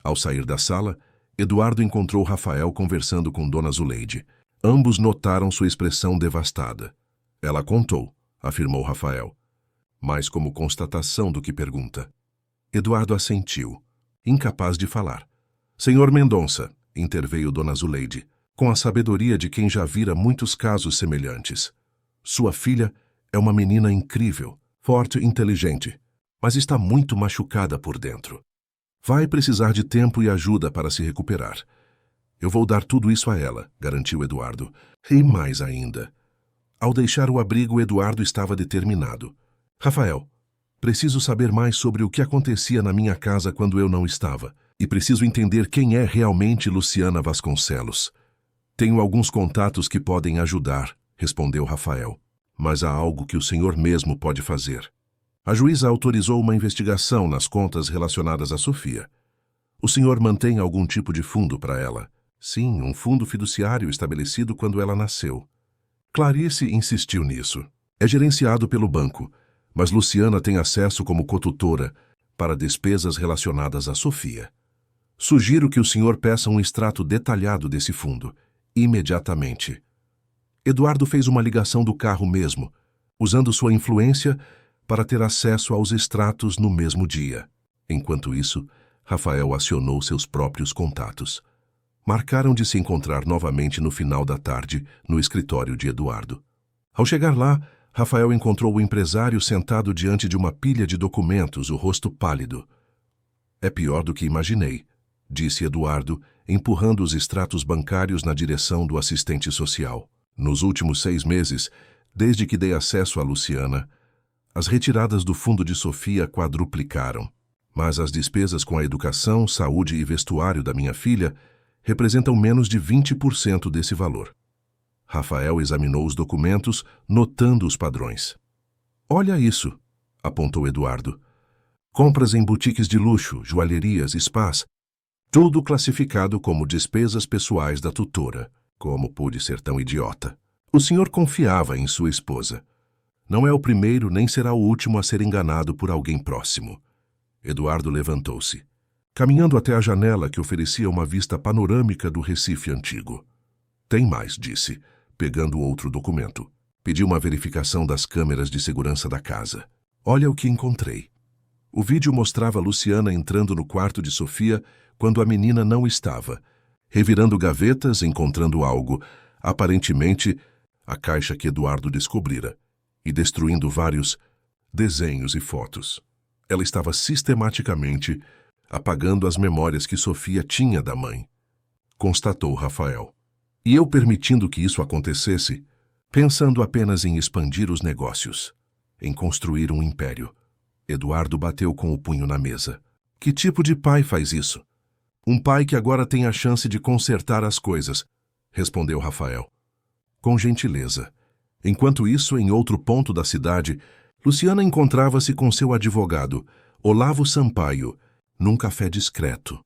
Ao sair da sala, Eduardo encontrou Rafael conversando com Dona Zuleide. Ambos notaram sua expressão devastada. Ela contou, afirmou Rafael, mais como constatação do que pergunta. Eduardo assentiu, incapaz de falar. Senhor Mendonça, interveio Dona Zuleide, com a sabedoria de quem já vira muitos casos semelhantes. Sua filha é uma menina incrível, forte e inteligente, mas está muito machucada por dentro. Vai precisar de tempo e ajuda para se recuperar. Eu vou dar tudo isso a ela, garantiu Eduardo. E mais ainda. Ao deixar o abrigo, Eduardo estava determinado. Rafael, preciso saber mais sobre o que acontecia na minha casa quando eu não estava. E preciso entender quem é realmente Luciana Vasconcelos. Tenho alguns contatos que podem ajudar, respondeu Rafael. Mas há algo que o senhor mesmo pode fazer. A juíza autorizou uma investigação nas contas relacionadas a Sofia. O senhor mantém algum tipo de fundo para ela? Sim, um fundo fiduciário estabelecido quando ela nasceu. Clarice insistiu nisso. É gerenciado pelo banco, mas Luciana tem acesso como cotutora para despesas relacionadas a Sofia. Sugiro que o senhor peça um extrato detalhado desse fundo, imediatamente. Eduardo fez uma ligação do carro mesmo, usando sua influência para ter acesso aos extratos no mesmo dia. Enquanto isso, Rafael acionou seus próprios contatos. Marcaram de se encontrar novamente no final da tarde, no escritório de Eduardo. Ao chegar lá, Rafael encontrou o empresário sentado diante de uma pilha de documentos, o rosto pálido. É pior do que imaginei, disse Eduardo, empurrando os extratos bancários na direção do assistente social. Nos últimos 6 meses, desde que dei acesso a Luciana, as retiradas do fundo de Sofia quadruplicaram. Mas as despesas com a educação, saúde e vestuário da minha filha representam menos de 20% desse valor. Rafael examinou os documentos, notando os padrões. Olha isso, apontou Eduardo. Compras em boutiques de luxo, joalherias, spas, tudo classificado como despesas pessoais da tutora. Como pude ser tão idiota? O senhor confiava em sua esposa. Não é o primeiro nem será o último a ser enganado por alguém próximo. Eduardo levantou-se, caminhando até a janela que oferecia uma vista panorâmica do Recife antigo. Tem mais, disse, pegando outro documento. Pedi uma verificação das câmeras de segurança da casa. Olha o que encontrei. O vídeo mostrava Luciana entrando no quarto de Sofia quando a menina não estava, revirando gavetas, encontrando algo, aparentemente a caixa que Eduardo descobrira, e destruindo vários desenhos e fotos. Ela estava sistematicamente apagando as memórias que Sofia tinha da mãe, constatou Rafael. E eu permitindo que isso acontecesse, pensando apenas em expandir os negócios, em construir um império. Eduardo bateu com o punho na mesa. Que tipo de pai faz isso? Um pai que agora tem a chance de consertar as coisas, respondeu Rafael, com gentileza. Enquanto isso, em outro ponto da cidade, Luciana encontrava-se com seu advogado, Olavo Sampaio, num café discreto.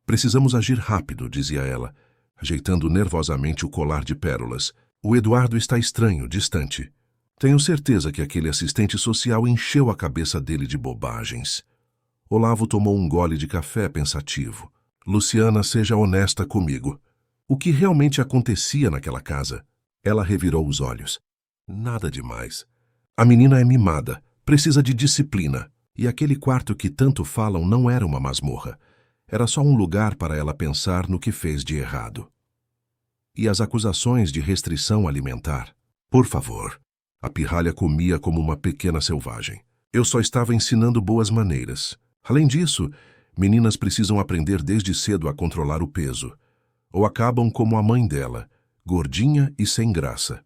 Precisamos agir rápido, dizia ela, ajeitando nervosamente o colar de pérolas. O Eduardo está estranho, distante. Tenho certeza que aquele assistente social encheu a cabeça dele de bobagens. Olavo tomou um gole de café pensativo. Luciana, seja honesta comigo. O que realmente acontecia naquela casa? Ela revirou os olhos. Nada demais. A menina é mimada, precisa de disciplina. E aquele quarto que tanto falam não era uma masmorra. Era só um lugar para ela pensar no que fez de errado. E as acusações de restrição alimentar? Por favor. A pirralha comia como uma pequena selvagem. Eu só estava ensinando boas maneiras. Além disso, meninas precisam aprender desde cedo a controlar o peso. Ou acabam como a mãe dela, gordinha e sem graça.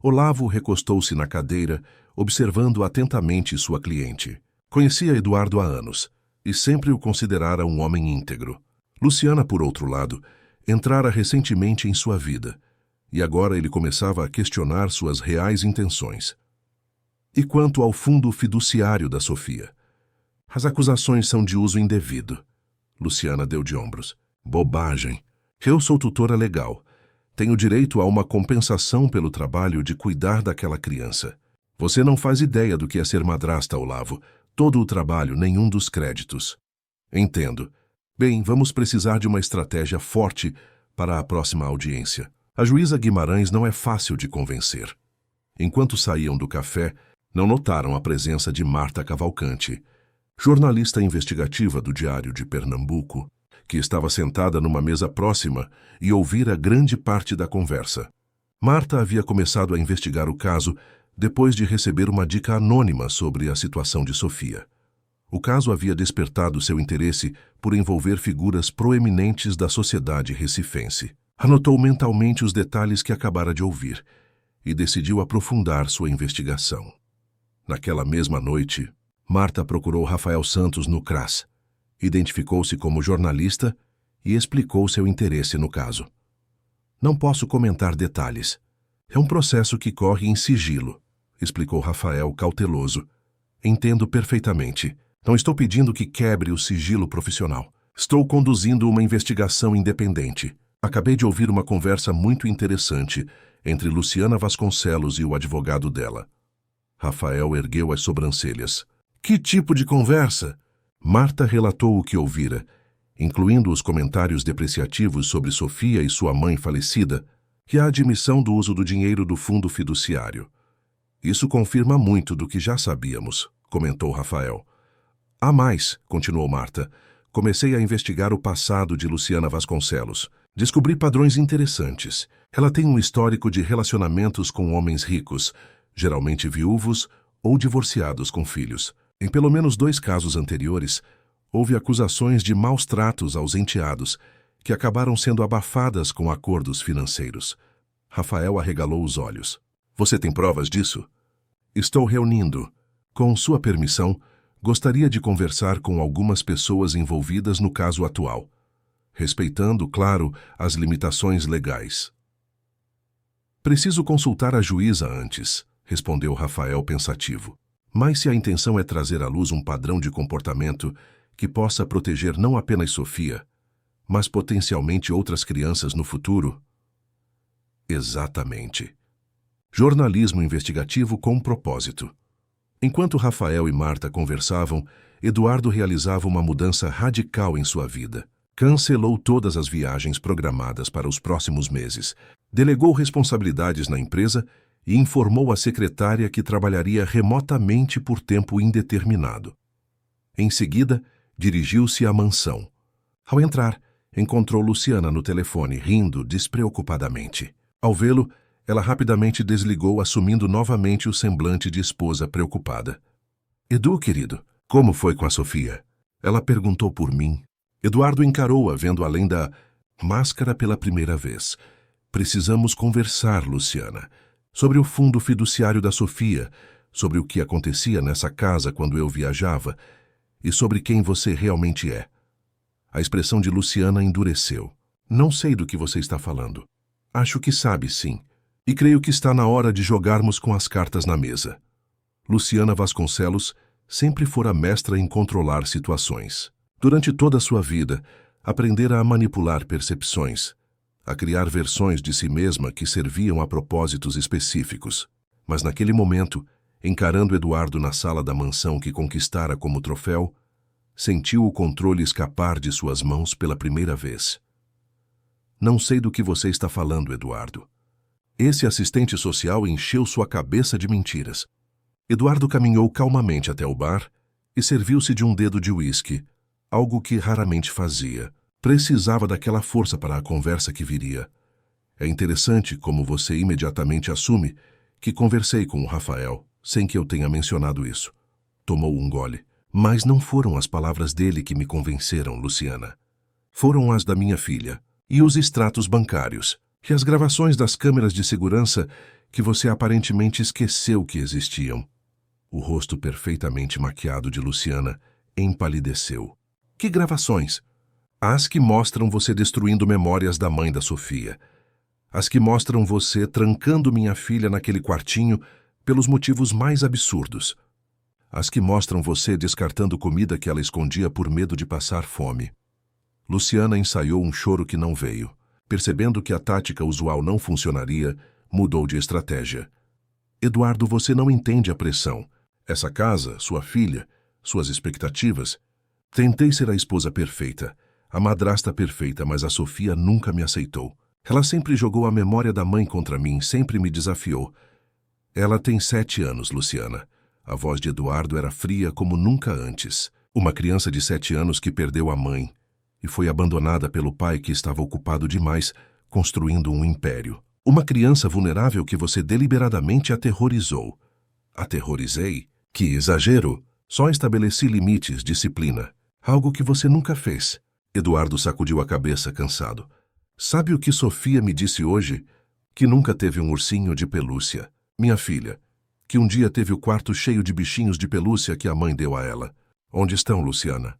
Olavo recostou-se na cadeira, observando atentamente sua cliente. Conhecia Eduardo há anos, e sempre o considerara um homem íntegro. Luciana, por outro lado, entrara recentemente em sua vida, e agora ele começava a questionar suas reais intenções. E quanto ao fundo fiduciário da Sofia? As acusações são de uso indevido. Luciana deu de ombros. Bobagem. Eu sou tutora legal. Tenho direito a uma compensação pelo trabalho de cuidar daquela criança. Você não faz ideia do que é ser madrasta, Olavo. Todo o trabalho, nenhum dos créditos. Entendo. Bem, vamos precisar de uma estratégia forte para a próxima audiência. A juíza Guimarães não é fácil de convencer. Enquanto saíam do café, não notaram a presença de Marta Cavalcante, jornalista investigativa do Diário de Pernambuco, que estava sentada numa mesa próxima e ouvira grande parte da conversa. Marta havia começado a investigar o caso depois de receber uma dica anônima sobre a situação de Sofia. O caso havia despertado seu interesse por envolver figuras proeminentes da sociedade recifense. Anotou mentalmente os detalhes que acabara de ouvir e decidiu aprofundar sua investigação. Naquela mesma noite, Marta procurou Rafael Santos no CRAS, identificou-se como jornalista e explicou seu interesse no caso. Não posso comentar detalhes. É um processo que corre em sigilo, explicou Rafael cauteloso. Entendo perfeitamente. Não estou pedindo que quebre o sigilo profissional. Estou conduzindo uma investigação independente. Acabei de ouvir uma conversa muito interessante entre Luciana Vasconcelos e o advogado dela. Rafael ergueu as sobrancelhas. Que tipo de conversa? Marta relatou o que ouvira, incluindo os comentários depreciativos sobre Sofia e sua mãe falecida e a admissão do uso do dinheiro do fundo fiduciário. Isso confirma muito do que já sabíamos, comentou Rafael. Há mais, continuou Marta. Comecei a investigar o passado de Luciana Vasconcelos. Descobri padrões interessantes. Ela tem um histórico de relacionamentos com homens ricos, geralmente viúvos ou divorciados com filhos. Em pelo menos 2 casos anteriores, houve acusações de maus tratos aos enteados, que acabaram sendo abafadas com acordos financeiros. Rafael arregalou os olhos. Você tem provas disso? Estou reunindo. Com sua permissão, gostaria de conversar com algumas pessoas envolvidas no caso atual, respeitando, claro, as limitações legais. Preciso consultar a juíza antes, respondeu Rafael pensativo. Mas se a intenção é trazer à luz um padrão de comportamento que possa proteger não apenas Sofia, mas potencialmente outras crianças no futuro? Exatamente. Jornalismo investigativo com propósito. Enquanto Rafael e Marta conversavam, Eduardo realizava uma mudança radical em sua vida. Cancelou todas as viagens programadas para os próximos meses, delegou responsabilidades na empresa e informou a secretária que trabalharia remotamente por tempo indeterminado. Em seguida, dirigiu-se à mansão. Ao entrar, encontrou Luciana no telefone, rindo despreocupadamente. Ao vê-lo, ela rapidamente desligou, assumindo novamente o semblante de esposa preocupada. Edu, querido, como foi com a Sofia? Ela perguntou por mim. Eduardo encarou-a, vendo além da máscara pela primeira vez. Precisamos conversar, Luciana, sobre o fundo fiduciário da Sofia, sobre o que acontecia nessa casa quando eu viajava e sobre quem você realmente é. A expressão de Luciana endureceu. Não sei do que você está falando. Acho que sabe, sim. E creio que está na hora de jogarmos com as cartas na mesa. Luciana Vasconcelos sempre fora mestra em controlar situações. Durante toda a sua vida, aprendera a manipular percepções, a criar versões de si mesma que serviam a propósitos específicos. Mas naquele momento, encarando Eduardo na sala da mansão que conquistara como troféu, sentiu o controle escapar de suas mãos pela primeira vez. Não sei do que você está falando, Eduardo. Esse assistente social encheu sua cabeça de mentiras. Eduardo caminhou calmamente até o bar e serviu-se de um dedo de uísque, algo que raramente fazia. Precisava daquela força para a conversa que viria. É interessante como você imediatamente assume que conversei com o Rafael, sem que eu tenha mencionado isso. Tomou um gole. Mas não foram as palavras dele que me convenceram, Luciana. Foram as da minha filha, e os extratos bancários, e as gravações das câmeras de segurança que você aparentemente esqueceu que existiam. O rosto perfeitamente maquiado de Luciana empalideceu. Que gravações? As que mostram você destruindo memórias da mãe da Sofia. As que mostram você trancando minha filha naquele quartinho pelos motivos mais absurdos. As que mostram você descartando comida que ela escondia por medo de passar fome. Luciana ensaiou um choro que não veio. Percebendo que a tática usual não funcionaria, mudou de estratégia. Eduardo, você não entende a pressão. Essa casa, sua filha, suas expectativas. Tentei ser a esposa perfeita, a madrasta perfeita, mas a Sofia nunca me aceitou. Ela sempre jogou a memória da mãe contra mim, sempre me desafiou. Ela tem 7 anos, Luciana. A voz de Eduardo era fria como nunca antes. Uma criança de 7 anos que perdeu a mãe e foi abandonada pelo pai que estava ocupado demais, construindo um império. Uma criança vulnerável que você deliberadamente aterrorizou. Aterrorizei? Que exagero! Só estabeleci limites, disciplina. Algo que você nunca fez. Eduardo sacudiu a cabeça, cansado. Sabe o que Sofia me disse hoje? Que nunca teve um ursinho de pelúcia. Minha filha. Que um dia teve o quarto cheio de bichinhos de pelúcia que a mãe deu a ela. Onde estão, Luciana?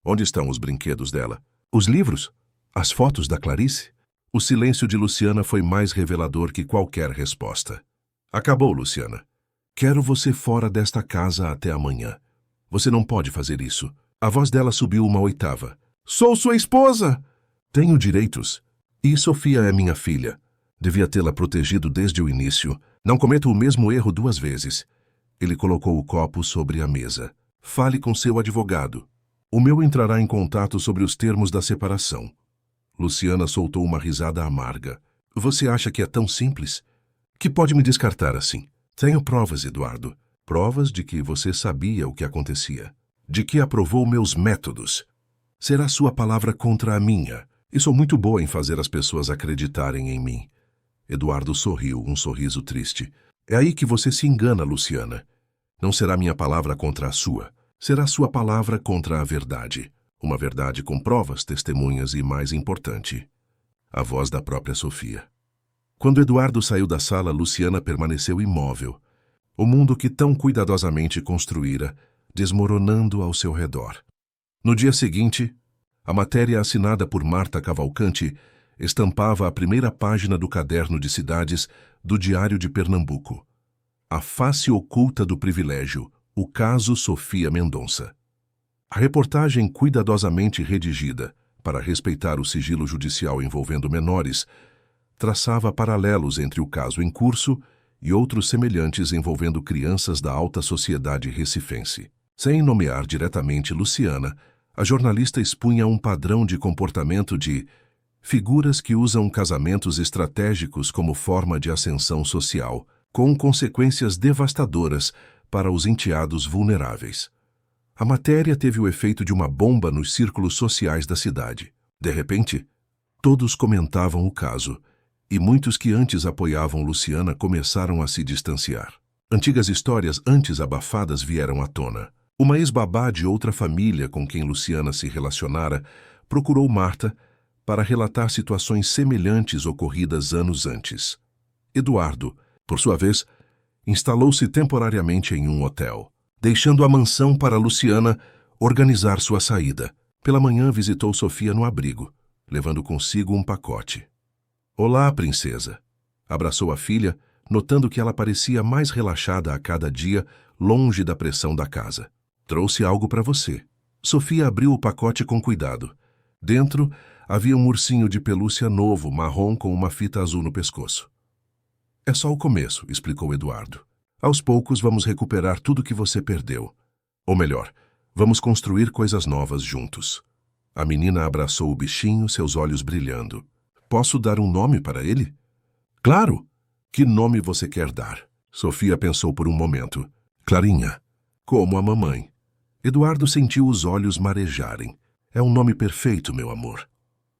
Onde estão os brinquedos dela? Os livros? As fotos da Clarice? O silêncio de Luciana foi mais revelador que qualquer resposta. Acabou, Luciana. Quero você fora desta casa até amanhã. Você não pode fazer isso. A voz dela subiu uma oitava. Sou sua esposa! Tenho direitos. E Sofia é minha filha. Devia tê-la protegido desde o início. Não cometo o mesmo erro 2 vezes. Ele colocou o copo sobre a mesa. Fale com seu advogado. O meu entrará em contato sobre os termos da separação. Luciana soltou uma risada amarga. Você acha que é tão simples? Que pode me descartar assim? Tenho provas, Eduardo. Provas de que você sabia o que acontecia. De que aprovou meus métodos. Será sua palavra contra a minha. E sou muito boa em fazer as pessoas acreditarem em mim. Eduardo sorriu, um sorriso triste. É aí que você se engana, Luciana. Não será minha palavra contra a sua. Será sua palavra contra a verdade. Uma verdade com provas, testemunhas e, mais importante, a voz da própria Sofia. Quando Eduardo saiu da sala, Luciana permaneceu imóvel. O mundo que tão cuidadosamente construíra, desmoronando ao seu redor. No dia seguinte, a matéria assinada por Marta Cavalcante estampava a primeira página do caderno de cidades do Diário de Pernambuco. A face oculta do privilégio, o caso Sofia Mendonça. A reportagem cuidadosamente redigida, para respeitar o sigilo judicial envolvendo menores, traçava paralelos entre o caso em curso e outros semelhantes envolvendo crianças da alta sociedade recifense. Sem nomear diretamente Luciana, a jornalista expunha um padrão de comportamento de figuras que usam casamentos estratégicos como forma de ascensão social, com consequências devastadoras para os enteados vulneráveis. A matéria teve o efeito de uma bomba nos círculos sociais da cidade. De repente, todos comentavam o caso, e muitos que antes apoiavam Luciana começaram a se distanciar. Antigas histórias antes abafadas vieram à tona. Uma ex-babá de outra família com quem Luciana se relacionara procurou Marta para relatar situações semelhantes ocorridas anos antes. Eduardo, por sua vez, instalou-se temporariamente em um hotel, deixando a mansão para Luciana organizar sua saída. Pela manhã visitou Sofia no abrigo, levando consigo um pacote. "Olá, princesa." Abraçou a filha, notando que ela parecia mais relaxada a cada dia, longe da pressão da casa. "Trouxe algo para você." Sofia abriu o pacote com cuidado. Dentro havia um ursinho de pelúcia novo, marrom, com uma fita azul no pescoço. "É só o começo", explicou Eduardo. "Aos poucos vamos recuperar tudo que você perdeu. Ou melhor, vamos construir coisas novas juntos." A menina abraçou o bichinho, seus olhos brilhando. "Posso dar um nome para ele?" "Claro! Que nome você quer dar?" Sofia pensou por um momento. "Clarinha." "Como a mamãe." Eduardo sentiu os olhos marejarem. "É um nome perfeito, meu amor."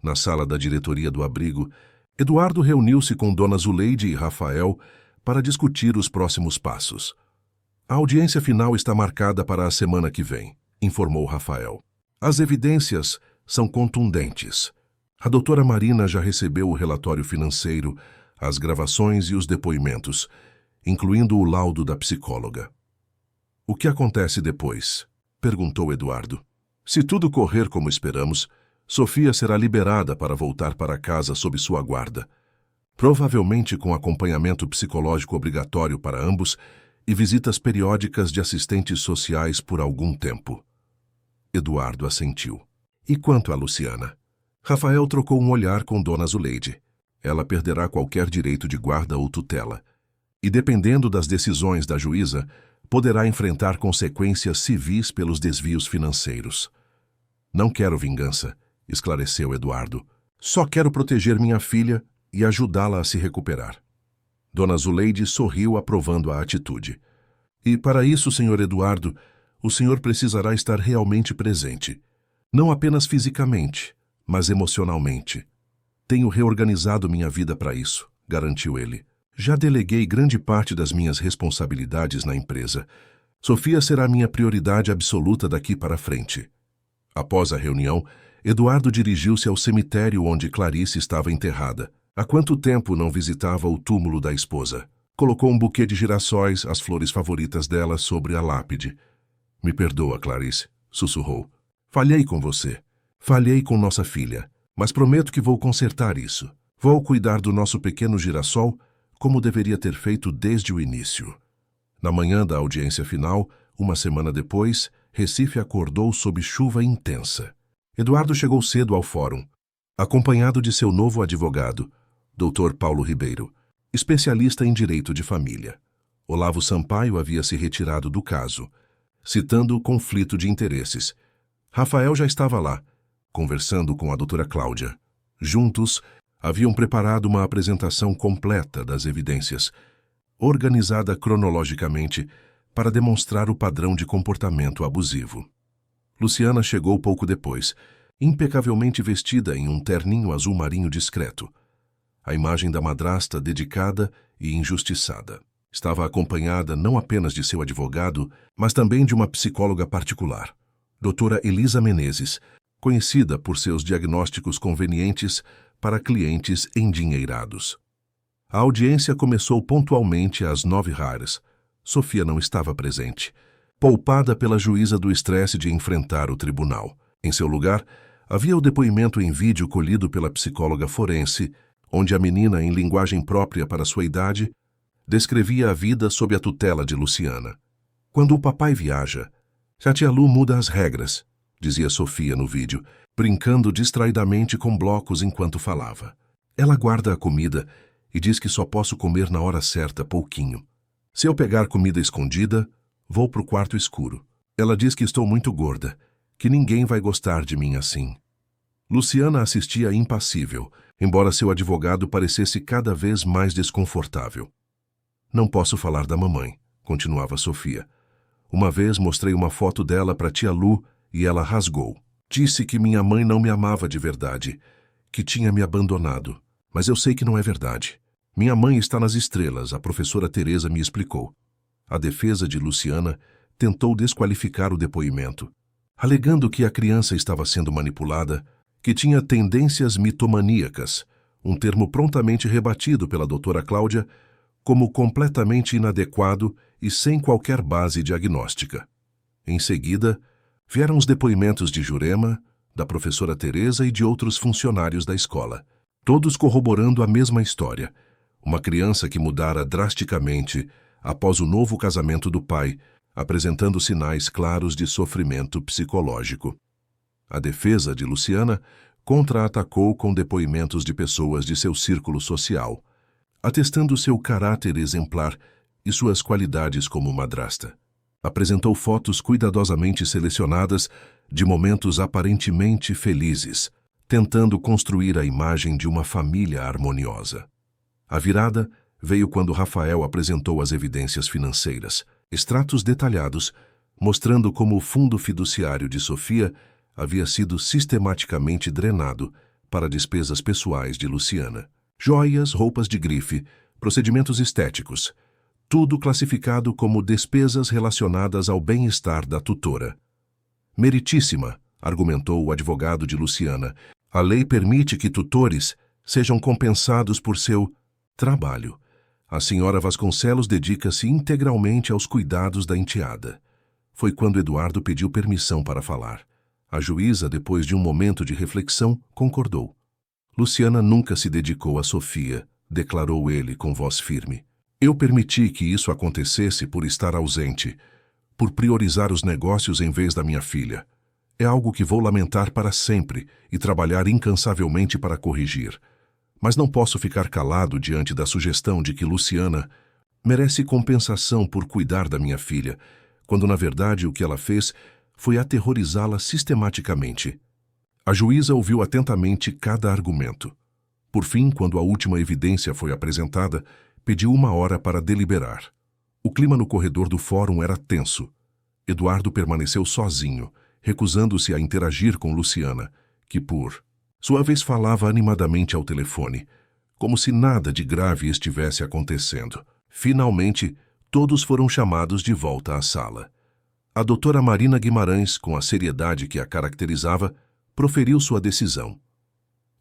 Na sala da diretoria do abrigo, Eduardo reuniu-se com Dona Zuleide e Rafael para discutir os próximos passos. "A audiência final está marcada para a semana que vem", informou Rafael. "As evidências são contundentes. A doutora Marina já recebeu o relatório financeiro, as gravações e os depoimentos, incluindo o laudo da psicóloga." "O que acontece depois?" perguntou Eduardo. "Se tudo correr como esperamos, Sofia será liberada para voltar para casa sob sua guarda, provavelmente com acompanhamento psicológico obrigatório para ambos e visitas periódicas de assistentes sociais por algum tempo." Eduardo assentiu. "E quanto a Luciana?" Rafael trocou um olhar com Dona Zuleide. "Ela perderá qualquer direito de guarda ou tutela, e dependendo das decisões da juíza, poderá enfrentar consequências civis pelos desvios financeiros." "Não quero vingança", esclareceu Eduardo. "Só quero proteger minha filha e ajudá-la a se recuperar." Dona Zuleide sorriu, aprovando a atitude. "E para isso, Sr. Eduardo, o senhor precisará estar realmente presente. Não apenas fisicamente, mas emocionalmente. Tenho reorganizado minha vida para isso", garantiu ele. "Já deleguei grande parte das minhas responsabilidades na empresa. Sofia será minha prioridade absoluta daqui para frente." Após a reunião, Eduardo dirigiu-se ao cemitério onde Clarice estava enterrada. Há quanto tempo não visitava o túmulo da esposa? Colocou um buquê de girassóis, as flores favoritas dela, sobre a lápide. "Me perdoa, Clarice", sussurrou. "Falhei com você. Falhei com nossa filha. Mas prometo que vou consertar isso. Vou cuidar do nosso pequeno girassol como deveria ter feito desde o início." Na manhã da audiência final, uma semana depois, Recife acordou sob chuva intensa. Eduardo chegou cedo ao fórum, acompanhado de seu novo advogado, Dr. Paulo Ribeiro, especialista em direito de família. Olavo Sampaio havia se retirado do caso, citando o conflito de interesses. Rafael já estava lá, conversando com a doutora Cláudia. Juntos, haviam preparado uma apresentação completa das evidências, organizada cronologicamente para demonstrar o padrão de comportamento abusivo. Luciana chegou pouco depois, impecavelmente vestida em um terninho azul marinho discreto. A imagem da madrasta dedicada e injustiçada. Estava acompanhada não apenas de seu advogado, mas também de uma psicóloga particular, doutora Elisa Menezes, conhecida por seus diagnósticos convenientes para clientes endinheirados. A audiência começou pontualmente às 9h. Sofia não estava presente, poupada pela juíza do estresse de enfrentar o tribunal. Em seu lugar, havia o depoimento em vídeo colhido pela psicóloga forense, onde a menina, em linguagem própria para sua idade, descrevia a vida sob a tutela de Luciana. "Quando o papai viaja, a tia Lu muda as regras", dizia Sofia no vídeo, brincando distraidamente com blocos enquanto falava. "Ela guarda a comida e diz que só posso comer na hora certa, pouquinho. Se eu pegar comida escondida, vou pro quarto escuro. Ela diz que estou muito gorda, que ninguém vai gostar de mim assim." Luciana assistia impassível, embora seu advogado parecesse cada vez mais desconfortável. "Não posso falar da mamãe", continuava Sofia. "Uma vez mostrei uma foto dela para tia Lu e ela rasgou. Disse que minha mãe não me amava de verdade, que tinha me abandonado. Mas eu sei que não é verdade. Minha mãe está nas estrelas, a professora Teresa me explicou. A defesa de Luciana tentou desqualificar o depoimento, alegando que a criança estava sendo manipulada, que tinha tendências mitomaníacas, um termo prontamente rebatido pela doutora Cláudia como completamente inadequado e sem qualquer base diagnóstica. Em seguida, vieram os depoimentos de Jurema, da professora Teresa e de outros funcionários da escola, todos corroborando a mesma história. Uma criança que mudara drasticamente após o novo casamento do pai, apresentando sinais claros de sofrimento psicológico. A defesa de Luciana contra-atacou com depoimentos de pessoas de seu círculo social, atestando seu caráter exemplar e suas qualidades como madrasta. Apresentou fotos cuidadosamente selecionadas de momentos aparentemente felizes, tentando construir a imagem de uma família harmoniosa. A virada veio quando Rafael apresentou as evidências financeiras, extratos detalhados, mostrando como o fundo fiduciário de Sofia havia sido sistematicamente drenado para despesas pessoais de Luciana. Joias, roupas de grife, procedimentos estéticos, tudo classificado como despesas relacionadas ao bem-estar da tutora. Meritíssima, argumentou o advogado de Luciana, a lei permite que tutores sejam compensados por seu trabalho. A senhora Vasconcelos dedica-se integralmente aos cuidados da enteada. Foi quando Eduardo pediu permissão para falar. A juíza, depois de um momento de reflexão, concordou. Luciana nunca se dedicou a Sofia, declarou ele com voz firme. Eu permiti que isso acontecesse por estar ausente, por priorizar os negócios em vez da minha filha. É algo que vou lamentar para sempre e trabalhar incansavelmente para corrigir. Mas não posso ficar calado diante da sugestão de que Luciana merece compensação por cuidar da minha filha, quando na verdade o que ela fez foi aterrorizá-la sistematicamente. A juíza ouviu atentamente cada argumento. Por fim, quando a última evidência foi apresentada, pediu 1 hora para deliberar. O clima no corredor do fórum era tenso. Eduardo permaneceu sozinho, recusando-se a interagir com Luciana, que por sua vez falava animadamente ao telefone, como se nada de grave estivesse acontecendo. Finalmente, todos foram chamados de volta à sala. A doutora Marina Guimarães, com a seriedade que a caracterizava, proferiu sua decisão.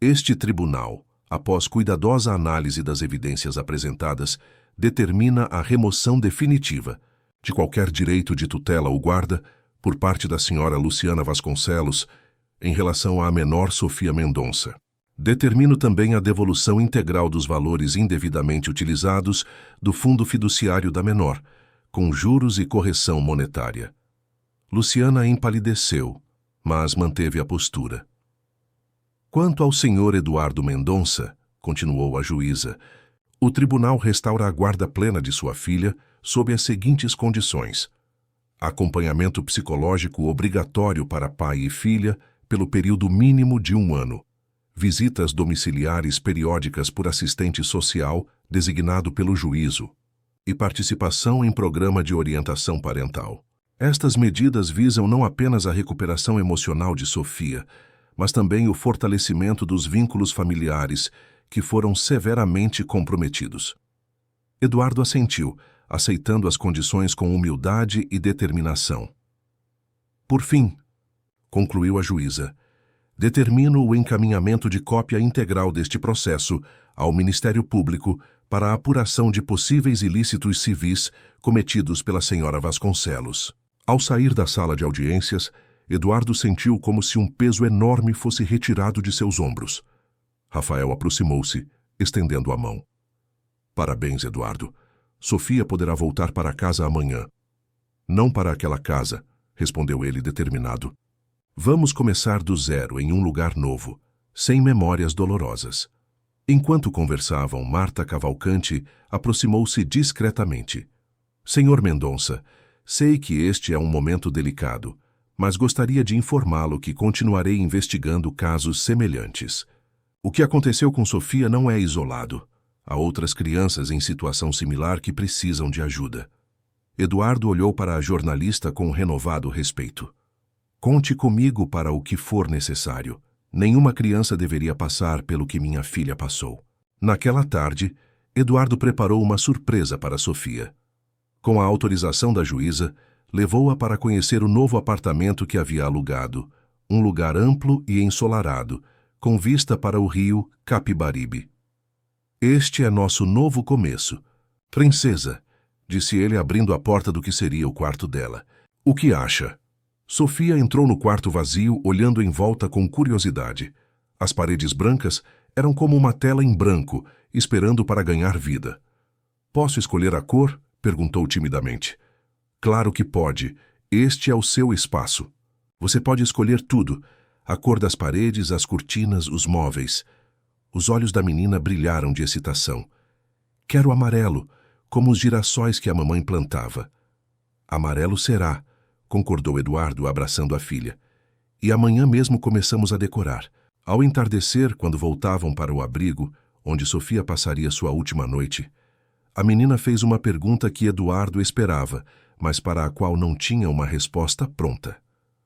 Este tribunal, após cuidadosa análise das evidências apresentadas, determina a remoção definitiva de qualquer direito de tutela ou guarda por parte da senhora Luciana Vasconcelos em relação à menor Sofia Mendonça. Determino também a devolução integral dos valores indevidamente utilizados do fundo fiduciário da menor, com juros e correção monetária. Luciana empalideceu, mas manteve a postura. Quanto ao senhor Eduardo Mendonça, continuou a juíza, o tribunal restaura a guarda plena de sua filha sob as seguintes condições: acompanhamento psicológico obrigatório para pai e filha pelo período mínimo de 1 ano, visitas domiciliares periódicas por assistente social designado pelo juízo e participação em programa de orientação parental. Estas medidas visam não apenas a recuperação emocional de Sofia, mas também o fortalecimento dos vínculos familiares que foram severamente comprometidos. Eduardo assentiu, aceitando as condições com humildade e determinação. Por fim, concluiu a juíza, determino o encaminhamento de cópia integral deste processo ao Ministério Público para a apuração de possíveis ilícitos civis cometidos pela senhora Vasconcelos. Ao sair da sala de audiências, Eduardo sentiu como se um peso enorme fosse retirado de seus ombros. Rafael aproximou-se, estendendo a mão. Parabéns, Eduardo. Sofia poderá voltar para casa amanhã. Não para aquela casa, respondeu ele determinado. Vamos começar do zero em um lugar novo, sem memórias dolorosas. Enquanto conversavam, Marta Cavalcante aproximou-se discretamente. Senhor Mendonça, sei que este é um momento delicado, mas gostaria de informá-lo que continuarei investigando casos semelhantes. O que aconteceu com Sofia não é isolado. Há outras crianças em situação similar que precisam de ajuda. Eduardo olhou para a jornalista com renovado respeito. Conte comigo para o que for necessário. Nenhuma criança deveria passar pelo que minha filha passou. Naquela tarde, Eduardo preparou uma surpresa para Sofia. Com a autorização da juíza, levou-a para conhecer o novo apartamento que havia alugado, um lugar amplo e ensolarado, com vista para o rio Capibaribe. Este é nosso novo começo. Princesa, disse ele abrindo a porta do que seria o quarto dela. O que acha? Sofia entrou no quarto vazio, olhando em volta com curiosidade. As paredes brancas eram como uma tela em branco, esperando para ganhar vida. Posso escolher a cor? Perguntou timidamente. Claro que pode. Este é o seu espaço. Você pode escolher tudo. A cor das paredes, as cortinas, os móveis. Os olhos da menina brilharam de excitação. Quero amarelo, como os girassóis que a mamãe plantava. Amarelo será, concordou Eduardo, abraçando a filha. E amanhã mesmo começamos a decorar. Ao entardecer, quando voltavam para o abrigo, onde Sofia passaria sua última noite, a menina fez uma pergunta que Eduardo esperava, mas para a qual não tinha uma resposta pronta.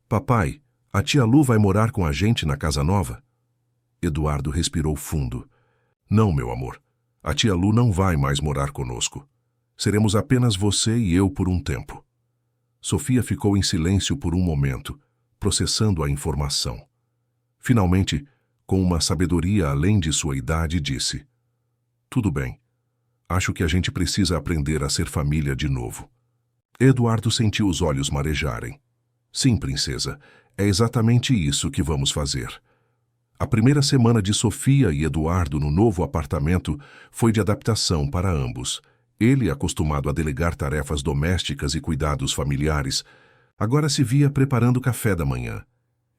Papai, a tia Lu vai morar com a gente na casa nova? Eduardo respirou fundo. Não, meu amor. A tia Lu não vai mais morar conosco. Seremos apenas você e eu por um tempo. Sofia ficou em silêncio por um momento, processando a informação. Finalmente, com uma sabedoria além de sua idade, disse: Tudo bem. Acho que a gente precisa aprender a ser família de novo. Eduardo sentiu os olhos marejarem. Sim, princesa, é exatamente isso que vamos fazer. A primeira semana de Sofia e Eduardo no novo apartamento foi de adaptação para ambos. Ele, acostumado a delegar tarefas domésticas e cuidados familiares, agora se via preparando café da manhã,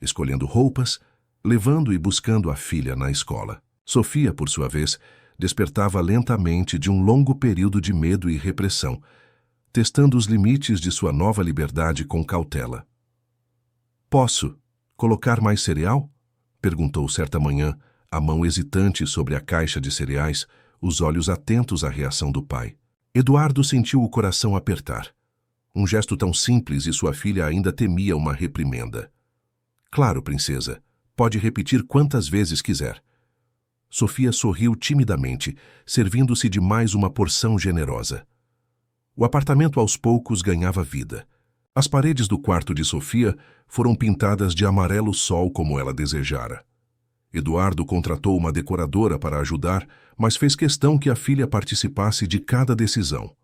escolhendo roupas, levando e buscando a filha na escola. Sofia, por sua vez, despertava lentamente de um longo período de medo e repressão, testando os limites de sua nova liberdade com cautela. Posso colocar mais cereal? Perguntou certa manhã, a mão hesitante sobre a caixa de cereais, os olhos atentos à reação do pai. Eduardo sentiu o coração apertar. Um gesto tão simples e sua filha ainda temia uma reprimenda. Claro, princesa. Pode repetir quantas vezes quiser. Sofia sorriu timidamente, servindo-se de mais uma porção generosa. O apartamento aos poucos ganhava vida. As paredes do quarto de Sofia foram pintadas de amarelo sol como ela desejara. Eduardo contratou uma decoradora para ajudar, mas fez questão que a filha participasse de cada decisão.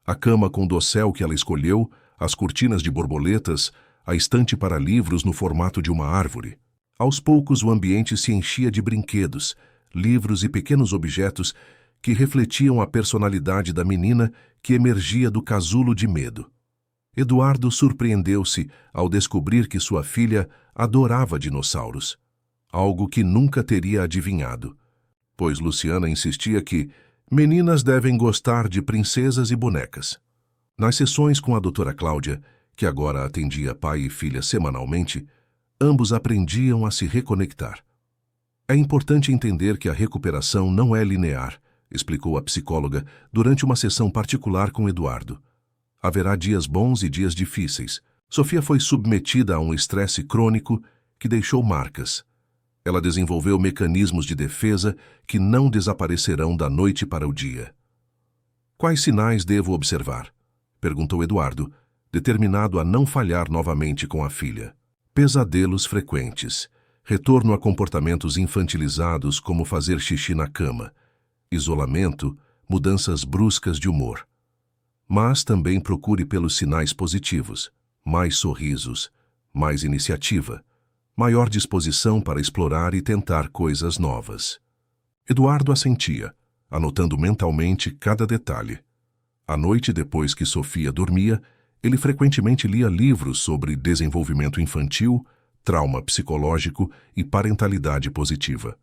A cama com dossel que ela escolheu, as cortinas de borboletas, a estante para livros no formato de uma árvore. Aos poucos o ambiente se enchia de brinquedos, livros e pequenos objetos que refletiam a personalidade da menina que emergia do casulo de medo. Eduardo surpreendeu-se ao descobrir que sua filha adorava dinossauros, algo que nunca teria adivinhado, pois Luciana insistia que meninas devem gostar de princesas e bonecas. Nas sessões com a doutora Cláudia, que agora atendia pai e filha semanalmente, ambos aprendiam a se reconectar. É importante entender que a recuperação não é linear, explicou a psicóloga durante uma sessão particular com Eduardo. Haverá dias bons e dias difíceis. Sofia foi submetida a um estresse crônico que deixou marcas. Ela desenvolveu mecanismos de defesa que não desaparecerão da noite para o dia. Quais sinais devo observar? Perguntou Eduardo, determinado a não falhar novamente com a filha. Pesadelos frequentes, retorno a comportamentos infantilizados como fazer xixi na cama, isolamento, mudanças bruscas de humor. Mas também procure pelos sinais positivos, mais sorrisos, mais iniciativa, maior disposição para explorar e tentar coisas novas. Eduardo assentia, anotando mentalmente cada detalhe. À noite, depois que Sofia dormia, ele frequentemente lia livros sobre desenvolvimento infantil, trauma psicológico e parentalidade positiva.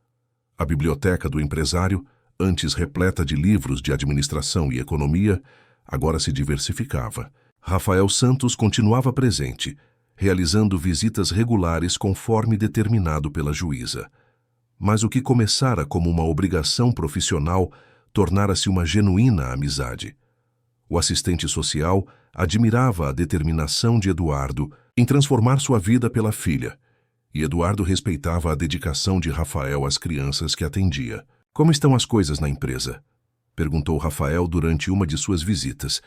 A biblioteca do empresário, antes repleta de livros de administração e economia, agora se diversificava. Rafael Santos continuava presente, realizando visitas regulares conforme determinado pela juíza. Mas o que começara como uma obrigação profissional tornara-se uma genuína amizade. O assistente social admirava a determinação de Eduardo em transformar sua vida pela filha, e Eduardo respeitava a dedicação de Rafael às crianças que atendia. Como estão as coisas na empresa? Perguntou Rafael durante uma de suas visitas,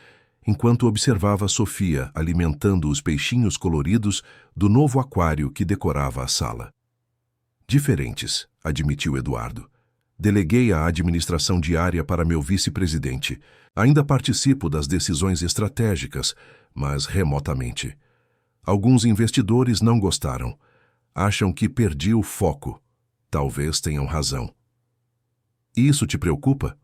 enquanto observava Sofia alimentando os peixinhos coloridos do novo aquário que decorava a sala. Diferentes, admitiu Eduardo. Deleguei a administração diária para meu vice-presidente. Ainda participo das decisões estratégicas, mas remotamente. Alguns investidores não gostaram. Acham que perdi o foco. Talvez tenham razão. Isso te preocupa?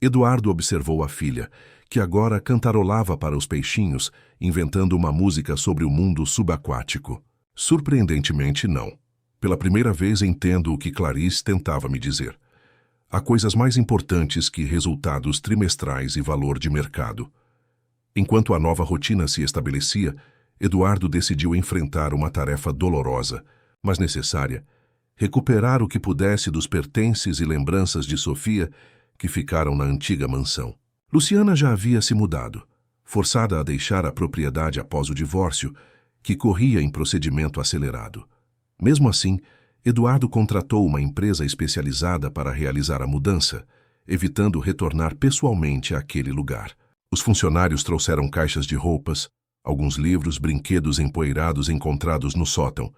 Eduardo observou a filha, que agora cantarolava para os peixinhos, inventando uma música sobre o mundo subaquático. Surpreendentemente, não. Pela primeira vez entendo o que Clarice tentava me dizer. Há coisas mais importantes que resultados trimestrais e valor de mercado. Enquanto a nova rotina se estabelecia, Eduardo decidiu enfrentar uma tarefa dolorosa, mas necessária: recuperar o que pudesse dos pertences e lembranças de Sofia que ficaram na antiga mansão. Luciana já havia se mudado, forçada a deixar a propriedade após o divórcio, que corria em procedimento acelerado. Mesmo assim, Eduardo contratou uma empresa especializada para realizar a mudança, evitando retornar pessoalmente àquele lugar. Os funcionários trouxeram caixas de roupas, alguns livros, brinquedos empoeirados encontrados no sótão,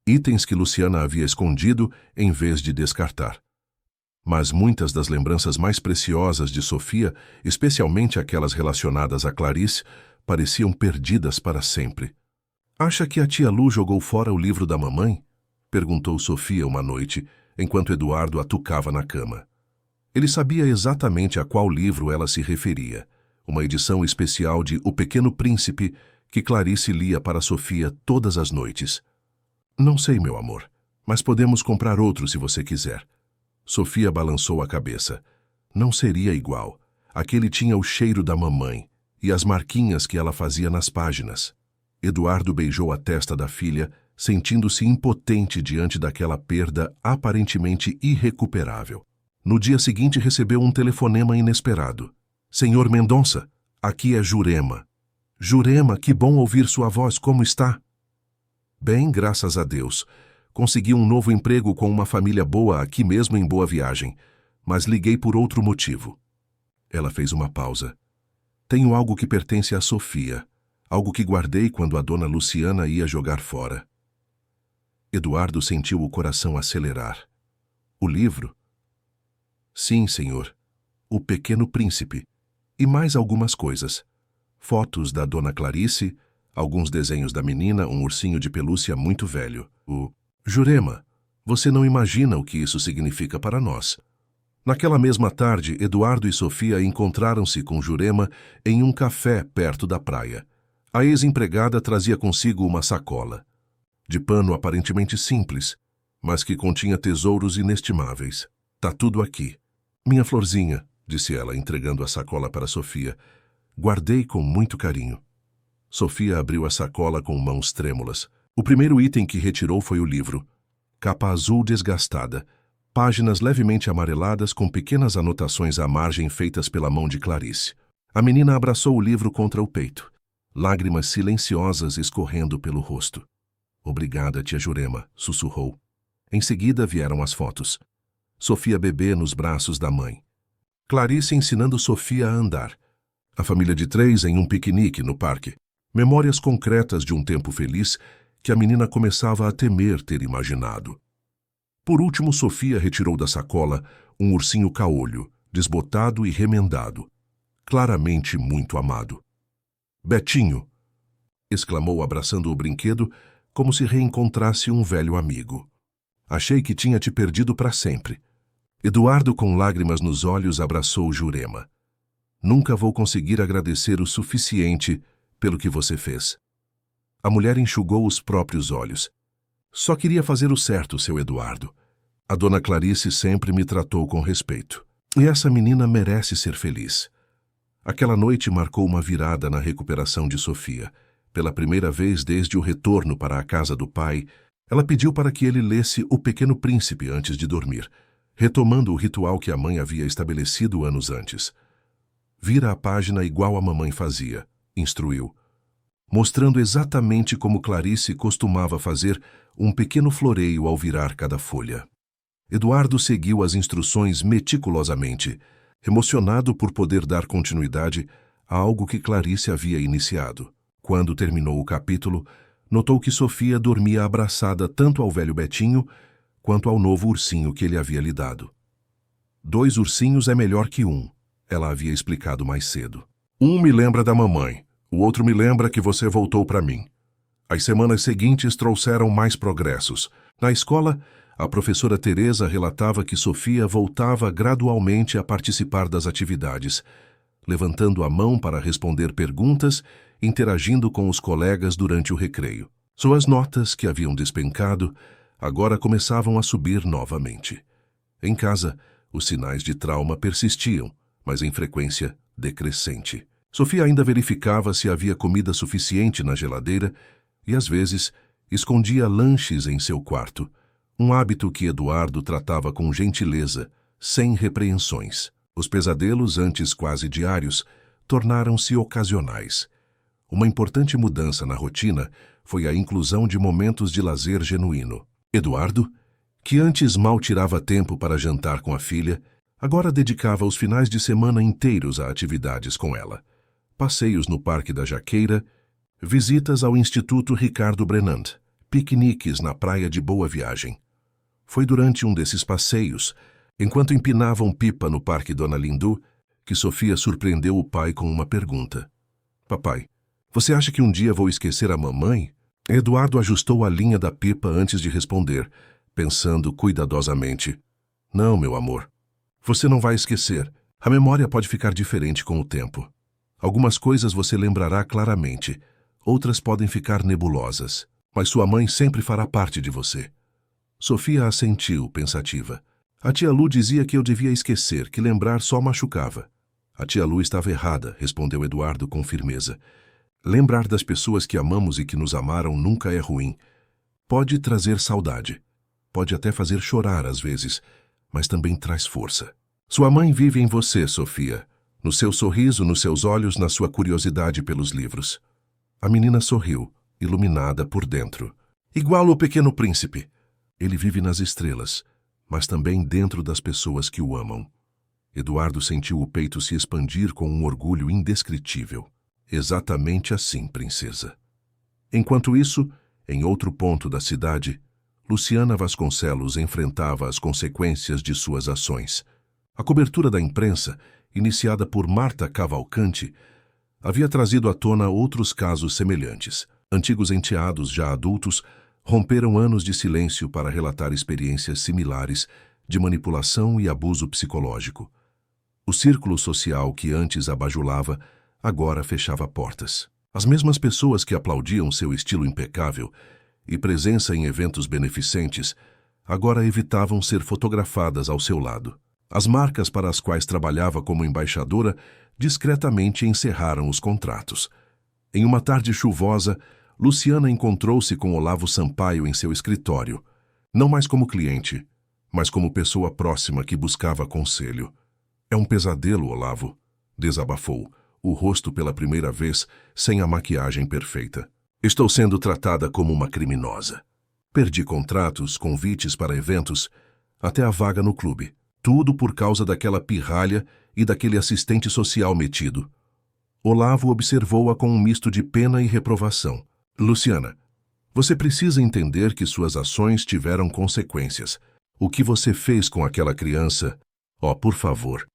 itens que Luciana havia escondido em vez de descartar. Mas muitas das lembranças mais preciosas de Sofia, especialmente aquelas relacionadas a Clarice, pareciam perdidas para sempre. Acha que a tia Lu jogou fora o livro da mamãe? Perguntou Sofia uma noite, enquanto Eduardo a tucava na cama. Ele sabia exatamente a qual livro ela se referia, uma edição especial de O Pequeno Príncipe que Clarice lia para Sofia todas as noites. Não sei, meu amor, mas podemos comprar outro se você quiser. Sofia balançou a cabeça. Não seria igual. Aquele tinha o cheiro da mamãe e as marquinhas que ela fazia nas páginas. Eduardo beijou a testa da filha, sentindo-se impotente diante daquela perda aparentemente irrecuperável. No dia seguinte recebeu um telefonema inesperado. Senhor Mendonça, aqui é Jurema. Jurema, que bom ouvir sua voz, como está? Bem, graças a Deus. Consegui um novo emprego com uma família boa aqui mesmo em Boa Viagem, mas liguei por outro motivo. Ela fez uma pausa. Tenho algo que pertence a Sofia, algo que guardei quando a dona Luciana ia jogar fora. Eduardo sentiu o coração acelerar. O livro? Sim, senhor. O Pequeno Príncipe. E mais algumas coisas. Fotos da dona Clarice, alguns desenhos da menina, um ursinho de pelúcia muito velho. Jurema, você não imagina o que isso significa para nós. Naquela mesma tarde, Eduardo e Sofia encontraram-se com Jurema em um café perto da praia. A ex-empregada trazia consigo uma sacola, de pano aparentemente simples, mas que continha tesouros inestimáveis. Tá tudo aqui. Minha florzinha, disse ela, entregando a sacola para Sofia. Guardei com muito carinho. Sofia abriu a sacola com mãos trêmulas. O primeiro item que retirou foi o livro. Capa azul desgastada, páginas levemente amareladas com pequenas anotações à margem feitas pela mão de Clarice. A menina abraçou o livro contra o peito, lágrimas silenciosas escorrendo pelo rosto. Obrigada, tia Jurema, sussurrou. Em seguida vieram as fotos. Sofia bebê nos braços da mãe. Clarice ensinando Sofia a andar. A família de 3 em um piquenique no parque. Memórias concretas de um tempo feliz que a menina começava a temer ter imaginado. Por último, Sofia retirou da sacola um ursinho caolho, desbotado e remendado, claramente muito amado. Betinho! Exclamou abraçando o brinquedo como se reencontrasse um velho amigo. Achei que tinha te perdido para sempre. Eduardo, com lágrimas nos olhos, abraçou Jurema. Nunca vou conseguir agradecer o suficiente pelo que você fez. A mulher enxugou os próprios olhos. Só queria fazer o certo, seu Eduardo. A dona Clarice sempre me tratou com respeito. E essa menina merece ser feliz. Aquela noite marcou uma virada na recuperação de Sofia. Pela primeira vez desde o retorno para a casa do pai, ela pediu para que ele lesse O Pequeno Príncipe antes de dormir, retomando o ritual que a mãe havia estabelecido anos antes. Vira a página igual a mamãe fazia, instruiu. mostrando exatamente como Clarice costumava fazer um pequeno floreio ao virar cada folha. Eduardo seguiu as instruções meticulosamente, emocionado por poder dar continuidade a algo que Clarice havia iniciado. Quando terminou o capítulo, notou que Sofia dormia abraçada tanto ao velho Betinho quanto ao novo ursinho que ele havia lhe dado. 2 ursinhos é melhor que 1, ela havia explicado mais cedo. Um me lembra da mamãe, o outro me lembra que você voltou para mim. As semanas seguintes trouxeram mais progressos. Na escola, a professora Teresa relatava que Sofia voltava gradualmente a participar das atividades, levantando a mão para responder perguntas, interagindo com os colegas durante o recreio. Suas notas, que haviam despencado, agora começavam a subir novamente. Em casa, os sinais de trauma persistiam, mas em frequência decrescente. Sofia ainda verificava se havia comida suficiente na geladeira e, às vezes, escondia lanches em seu quarto, um hábito que Eduardo tratava com gentileza, sem repreensões. Os pesadelos, antes quase diários, tornaram-se ocasionais. Uma importante mudança na rotina foi a inclusão de momentos de lazer genuíno. Eduardo, que antes mal tirava tempo para jantar com a filha, agora dedicava os finais de semana inteiros a atividades com ela. Passeios no Parque da Jaqueira, visitas ao Instituto Ricardo Brennand, piqueniques na praia de Boa Viagem. Foi durante um desses passeios, enquanto empinavam pipa no Parque Dona Lindu, que Sofia surpreendeu o pai com uma pergunta. Papai, você acha que um dia vou esquecer a mamãe? Eduardo ajustou a linha da pipa antes de responder, pensando cuidadosamente. Não, meu amor. Você não vai esquecer. A memória pode ficar diferente com o tempo. Algumas coisas você lembrará claramente, outras podem ficar nebulosas, mas sua mãe sempre fará parte de você. Sofia assentiu, pensativa. A tia Lu dizia que eu devia esquecer, que lembrar só machucava. A tia Lu estava errada, respondeu Eduardo com firmeza. Lembrar das pessoas que amamos e que nos amaram nunca é ruim. Pode trazer saudade. Pode até fazer chorar às vezes, mas também traz força. Sua mãe vive em você, Sofia. No seu sorriso, nos seus olhos, na sua curiosidade pelos livros. A menina sorriu, iluminada por dentro. Igual o Pequeno Príncipe. Ele vive nas estrelas, mas também dentro das pessoas que o amam. Eduardo sentiu o peito se expandir com um orgulho indescritível. Exatamente assim, princesa. Enquanto isso, em outro ponto da cidade, Luciana Vasconcelos enfrentava as consequências de suas ações. A cobertura da imprensa, iniciada por Marta Cavalcante, havia trazido à tona outros casos semelhantes. Antigos enteados já adultos romperam anos de silêncio para relatar experiências similares de manipulação e abuso psicológico. O círculo social que antes abajulava, agora fechava portas. As mesmas pessoas que aplaudiam seu estilo impecável e presença em eventos beneficentes, agora evitavam ser fotografadas ao seu lado. As marcas para as quais trabalhava como embaixadora discretamente encerraram os contratos. Em uma tarde chuvosa, Luciana encontrou-se com Olavo Sampaio em seu escritório, não mais como cliente, mas como pessoa próxima que buscava conselho. É um pesadelo, Olavo, desabafou, o rosto pela primeira vez sem a maquiagem perfeita. Estou sendo tratada como uma criminosa. Perdi contratos, convites para eventos, até a vaga no clube. Tudo por causa daquela pirralha e daquele assistente social metido. Olavo observou-a com um misto de pena e reprovação. Luciana, você precisa entender que suas ações tiveram consequências. O que você fez com aquela criança? Oh, por favor.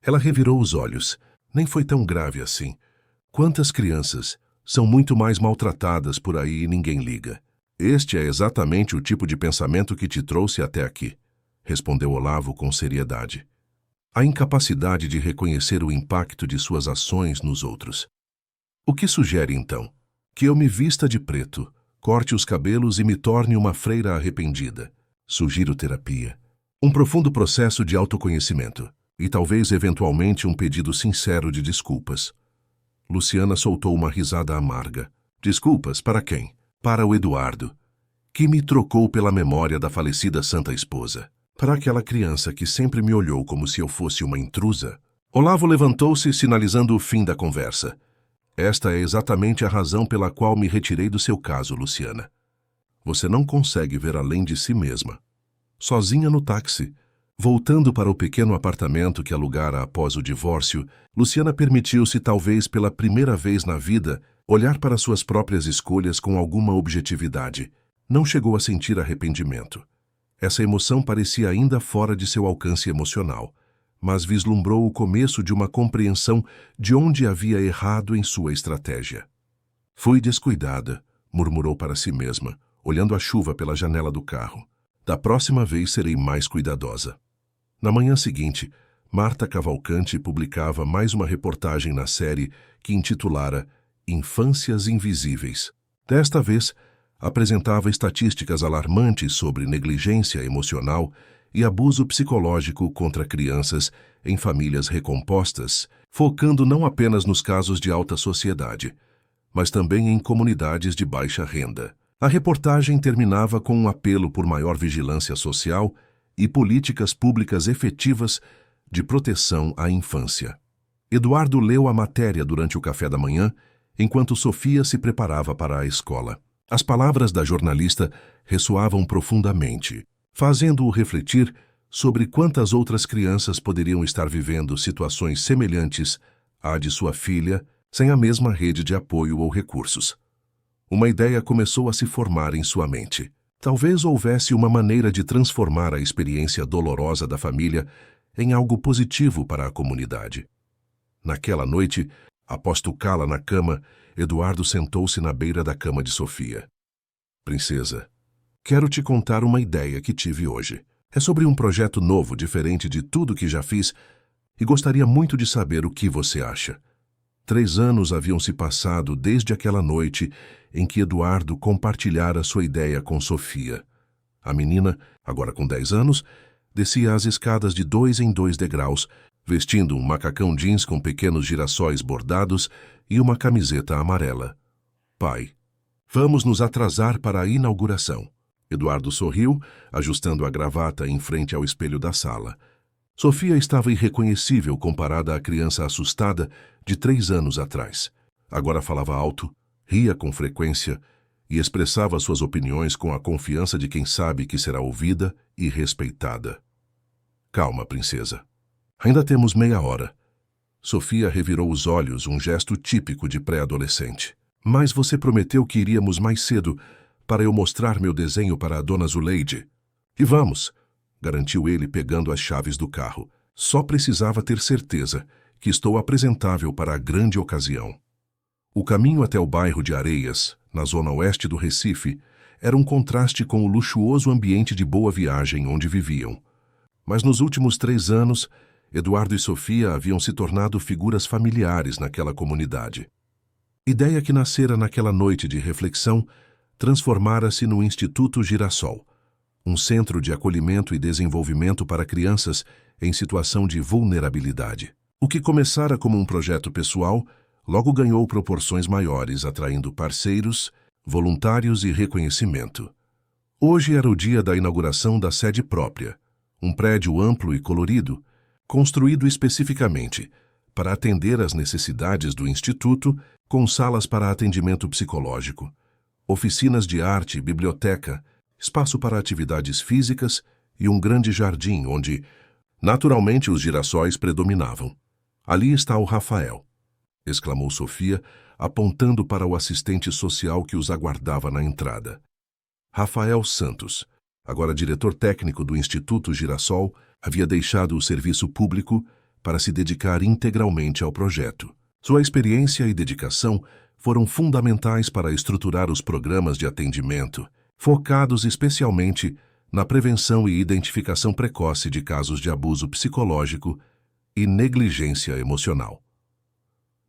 Ela revirou os olhos. Nem foi tão grave assim. Quantas crianças são muito mais maltratadas por aí e ninguém liga? Este é exatamente o tipo de pensamento que te trouxe até aqui, respondeu Olavo com seriedade. A incapacidade de reconhecer o impacto de suas ações nos outros. O que sugere, então? Que eu me vista de preto, corte os cabelos e me torne uma freira arrependida. Sugiro terapia. Um profundo processo de autoconhecimento. E talvez, eventualmente, um pedido sincero de desculpas. Luciana soltou uma risada amarga. Desculpas para quem? Para o Eduardo, que me trocou pela memória da falecida santa esposa. Para aquela criança que sempre me olhou como se eu fosse uma intrusa. Olavo levantou-se, sinalizando o fim da conversa. Esta é exatamente a razão pela qual me retirei do seu caso, Luciana. Você não consegue ver além de si mesma. Sozinha no táxi, voltando para o pequeno apartamento que alugara após o divórcio, Luciana permitiu-se, talvez pela primeira vez na vida, olhar para suas próprias escolhas com alguma objetividade. Não chegou a sentir arrependimento. Essa emoção parecia ainda fora de seu alcance emocional, mas vislumbrou o começo de uma compreensão de onde havia errado em sua estratégia. Fui descuidada, murmurou para si mesma, olhando a chuva pela janela do carro. Da próxima vez serei mais cuidadosa. Na manhã seguinte, Marta Cavalcante publicava mais uma reportagem na série que intitulara Infâncias Invisíveis. Desta vez, apresentava estatísticas alarmantes sobre negligência emocional e abuso psicológico contra crianças em famílias recompostas, focando não apenas nos casos de alta sociedade, mas também em comunidades de baixa renda. A reportagem terminava com um apelo por maior vigilância social e políticas públicas efetivas de proteção à infância. Eduardo leu a matéria durante o café da manhã, enquanto Sofia se preparava para a escola. As palavras da jornalista ressoavam profundamente, fazendo-o refletir sobre quantas outras crianças poderiam estar vivendo situações semelhantes à de sua filha, sem a mesma rede de apoio ou recursos. Uma ideia começou a se formar em sua mente. Talvez houvesse uma maneira de transformar a experiência dolorosa da família em algo positivo para a comunidade. Naquela noite, após tocá-la na cama, Eduardo sentou-se na beira da cama de Sofia. Princesa, quero te contar uma ideia que tive hoje. É sobre um projeto novo, diferente de tudo que já fiz, e gostaria muito de saber o que você acha. 3 anos haviam se passado desde aquela noite em que Eduardo compartilhara sua ideia com Sofia. A menina, agora com 10 anos, descia as escadas de 2 em 2 degraus, vestindo um macacão jeans com pequenos girassóis bordados e uma camiseta amarela. Pai, vamos nos atrasar para a inauguração. Eduardo sorriu, ajustando a gravata em frente ao espelho da sala. Sofia estava irreconhecível comparada à criança assustada de 3 anos atrás. Agora falava alto, ria com frequência e expressava suas opiniões com a confiança de quem sabe que será ouvida e respeitada. Calma, princesa. Ainda temos meia hora. Sofia revirou os olhos, um gesto típico de pré-adolescente. Mas você prometeu que iríamos mais cedo para eu mostrar meu desenho para a dona Zuleide. E vamos, garantiu ele pegando as chaves do carro. Só precisava ter certeza que estou apresentável para a grande ocasião. O caminho até o bairro de Areias, na zona oeste do Recife, era um contraste com o luxuoso ambiente de Boa Viagem onde viviam. Mas nos últimos 3 anos, Eduardo e Sofia haviam se tornado figuras familiares naquela comunidade. Ideia que nascera naquela noite de reflexão transformara-se no Instituto Girassol, um centro de acolhimento e desenvolvimento para crianças em situação de vulnerabilidade. O que começara como um projeto pessoal, logo ganhou proporções maiores, atraindo parceiros, voluntários e reconhecimento. Hoje era o dia da inauguração da sede própria, um prédio amplo e colorido, construído especificamente para atender às necessidades do Instituto, com salas para atendimento psicológico, oficinas de arte, biblioteca, espaço para atividades físicas e um grande jardim onde, naturalmente, os girassóis predominavam. Ali está o Rafael, exclamou Sofia, apontando para o assistente social que os aguardava na entrada. Rafael Santos, agora diretor técnico do Instituto Girassol, havia deixado o serviço público para se dedicar integralmente ao projeto. Sua experiência e dedicação foram fundamentais para estruturar os programas de atendimento, focados especialmente na prevenção e identificação precoce de casos de abuso psicológico e negligência emocional.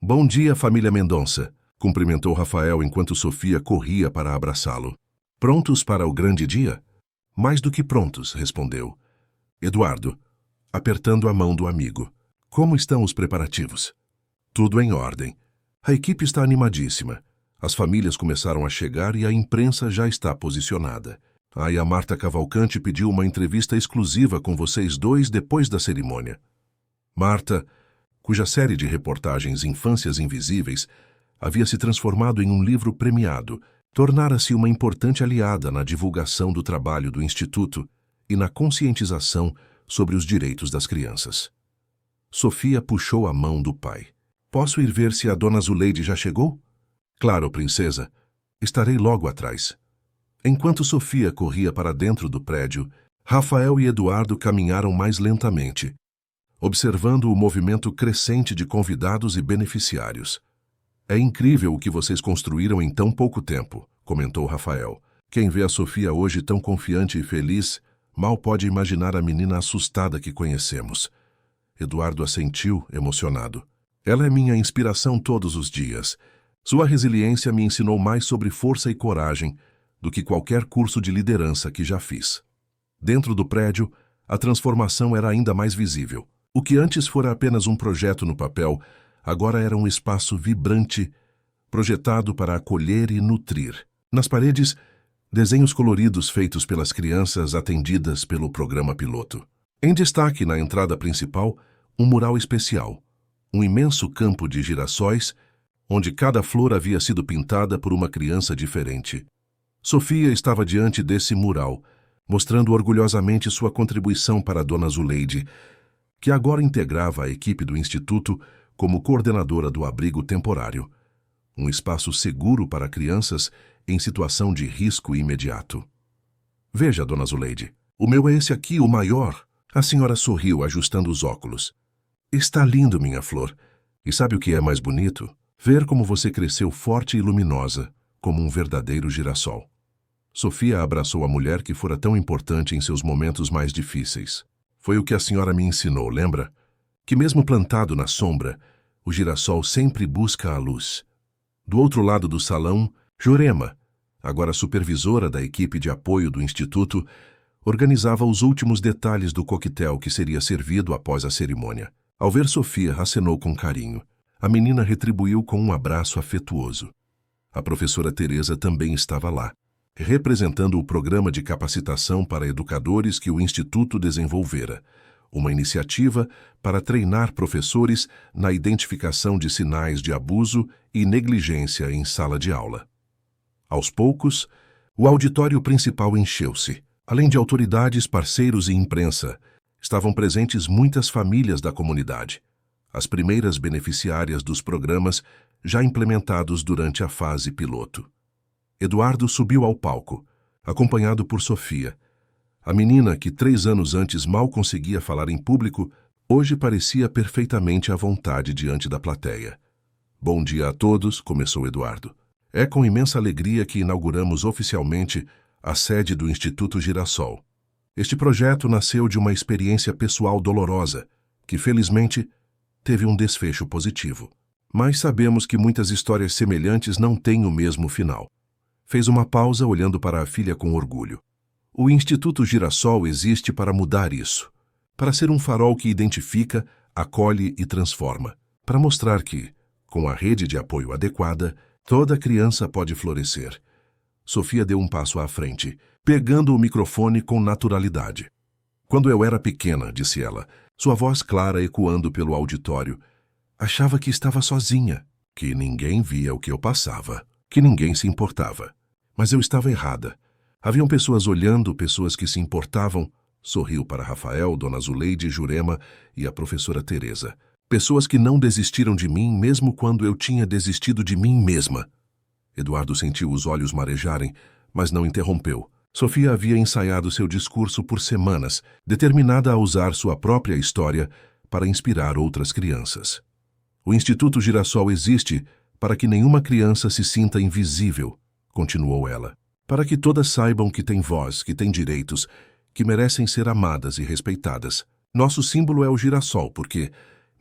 Bom dia, família Mendonça, cumprimentou Rafael enquanto Sofia corria para abraçá-lo. Prontos para o grande dia? Mais do que prontos, respondeu Eduardo, apertando a mão do amigo. Como estão os preparativos? Tudo em ordem. A equipe está animadíssima. As famílias começaram a chegar e a imprensa já está posicionada. Aí a Marta Cavalcante pediu uma entrevista exclusiva com vocês dois depois da cerimônia. Marta, cuja série de reportagens Infâncias Invisíveis havia se transformado em um livro premiado, tornara-se uma importante aliada na divulgação do trabalho do Instituto e na conscientização sobre os direitos das crianças. Sofia puxou a mão do pai. Posso ir ver se a dona Zuleide já chegou? Claro, princesa. Estarei logo atrás. Enquanto Sofia corria para dentro do prédio, Rafael e Eduardo caminharam mais lentamente, observando o movimento crescente de convidados e beneficiários. É incrível o que vocês construíram em tão pouco tempo, comentou Rafael. Quem vê a Sofia hoje tão confiante e feliz, mal pode imaginar a menina assustada que conhecemos. Eduardo assentiu, emocionado. Ela é minha inspiração todos os dias. Sua resiliência me ensinou mais sobre força e coragem do que qualquer curso de liderança que já fiz. Dentro do prédio, a transformação era ainda mais visível. O que antes fora apenas um projeto no papel, agora era um espaço vibrante, projetado para acolher e nutrir. Nas paredes, desenhos coloridos feitos pelas crianças atendidas pelo programa piloto. Em destaque na entrada principal, um mural especial, um imenso campo de girassóis, onde cada flor havia sido pintada por uma criança diferente. Sofia estava diante desse mural, mostrando orgulhosamente sua contribuição para a dona Zuleide, que agora integrava a equipe do Instituto como coordenadora do abrigo temporário, um espaço seguro para crianças em situação de risco imediato. Veja, dona Zuleide, o meu é esse aqui, o maior. A senhora sorriu, ajustando os óculos. Está lindo, minha flor. E sabe o que é mais bonito? Ver como você cresceu forte e luminosa, como um verdadeiro girassol. Sofia abraçou a mulher que fora tão importante em seus momentos mais difíceis. Foi o que a senhora me ensinou, lembra? Que mesmo plantado na sombra, o girassol sempre busca a luz. Do outro lado do salão, Jurema, agora supervisora da equipe de apoio do Instituto, organizava os últimos detalhes do coquetel que seria servido após a cerimônia. Ao ver Sofia, acenou com carinho. A menina retribuiu com um abraço afetuoso. A professora Teresa também estava lá, representando o programa de capacitação para educadores que o Instituto desenvolvera, uma iniciativa para treinar professores na identificação de sinais de abuso e negligência em sala de aula. Aos poucos, o auditório principal encheu-se. Além de autoridades, parceiros e imprensa, estavam presentes muitas famílias da comunidade, as primeiras beneficiárias dos programas já implementados durante a fase piloto. Eduardo subiu ao palco, acompanhado por Sofia. A menina, que 3 anos antes mal conseguia falar em público, hoje parecia perfeitamente à vontade diante da plateia. Bom dia a todos, começou Eduardo. É com imensa alegria que inauguramos oficialmente a sede do Instituto Girassol. Este projeto nasceu de uma experiência pessoal dolorosa, que felizmente teve um desfecho positivo. Mas sabemos que muitas histórias semelhantes não têm o mesmo final. Fez uma pausa olhando para a filha com orgulho. O Instituto Girassol existe para mudar isso, para ser um farol que identifica, acolhe e transforma, para mostrar que, com a rede de apoio adequada, toda criança pode florescer. Sofia deu um passo à frente, pegando o microfone com naturalidade. Quando eu era pequena, disse ela, sua voz clara ecoando pelo auditório, achava que estava sozinha, que ninguém via o que eu passava, que ninguém se importava. Mas eu estava errada. Haviam pessoas olhando, pessoas que se importavam. Sorriu para Rafael, dona Zuleide, Jurema e a professora Teresa. Pessoas que não desistiram de mim mesmo quando eu tinha desistido de mim mesma. Eduardo sentiu os olhos marejarem, mas não interrompeu. Sofia havia ensaiado seu discurso por semanas, determinada a usar sua própria história para inspirar outras crianças. O Instituto Girassol existe para que nenhuma criança se sinta invisível, continuou ela. Para que todas saibam que têm voz, que têm direitos, que merecem ser amadas e respeitadas. Nosso símbolo é o girassol, porque,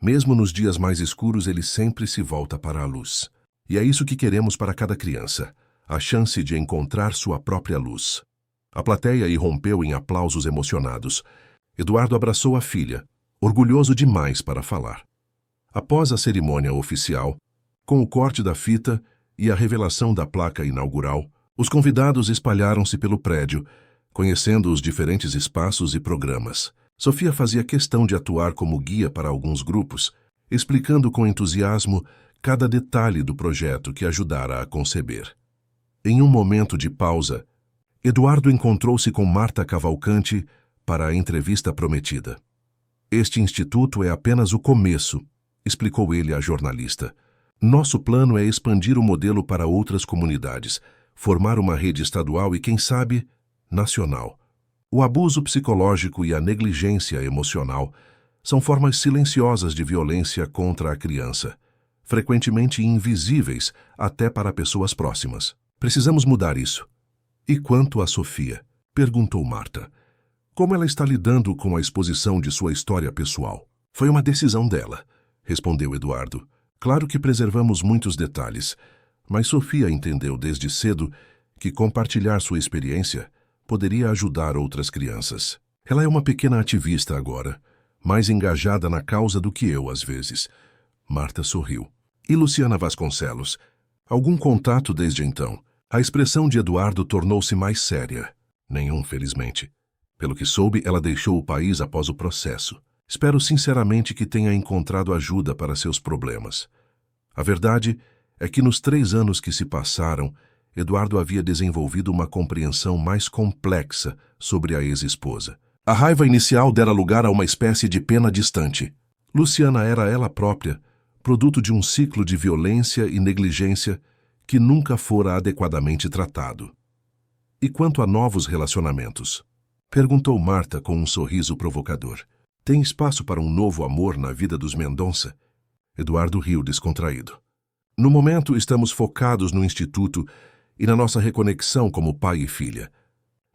mesmo nos dias mais escuros, ele sempre se volta para a luz. E é isso que queremos para cada criança, a chance de encontrar sua própria luz. A plateia irrompeu em aplausos emocionados. Eduardo abraçou a filha, orgulhoso demais para falar. Após a cerimônia oficial, com o corte da fita e a revelação da placa inaugural, os convidados espalharam-se pelo prédio, conhecendo os diferentes espaços e programas. Sofia fazia questão de atuar como guia para alguns grupos, explicando com entusiasmo cada detalhe do projeto que ajudara a conceber. Em um momento de pausa, Eduardo encontrou-se com Marta Cavalcante para a entrevista prometida. Este instituto é apenas o começo, explicou ele à jornalista. Nosso plano é expandir o modelo para outras comunidades, formar uma rede estadual e, quem sabe, nacional. O abuso psicológico e a negligência emocional são formas silenciosas de violência contra a criança, frequentemente invisíveis até para pessoas próximas. Precisamos mudar isso. E quanto a Sofia? Perguntou Marta. Como ela está lidando com a exposição de sua história pessoal? Foi uma decisão dela, respondeu Eduardo. Claro que preservamos muitos detalhes, mas Sofia entendeu desde cedo que compartilhar sua experiência poderia ajudar outras crianças. Ela é uma pequena ativista agora, mais engajada na causa do que eu às vezes. Marta sorriu. E Luciana Vasconcelos? Algum contato desde então? A expressão de Eduardo tornou-se mais séria. Nenhum, felizmente. Pelo que soube, ela deixou o país após o processo. Espero sinceramente que tenha encontrado ajuda para seus problemas. A verdade é que nos 3 anos que se passaram, Eduardo havia desenvolvido uma compreensão mais complexa sobre a ex-esposa. A raiva inicial dera lugar a uma espécie de pena distante. Luciana era ela própria, produto de um ciclo de violência e negligência que nunca fora adequadamente tratado. E quanto a novos relacionamentos? Perguntou Marta com um sorriso provocador. Tem espaço para um novo amor na vida dos Mendonça? Eduardo riu descontraído. No momento, estamos focados no instituto e na nossa reconexão como pai e filha.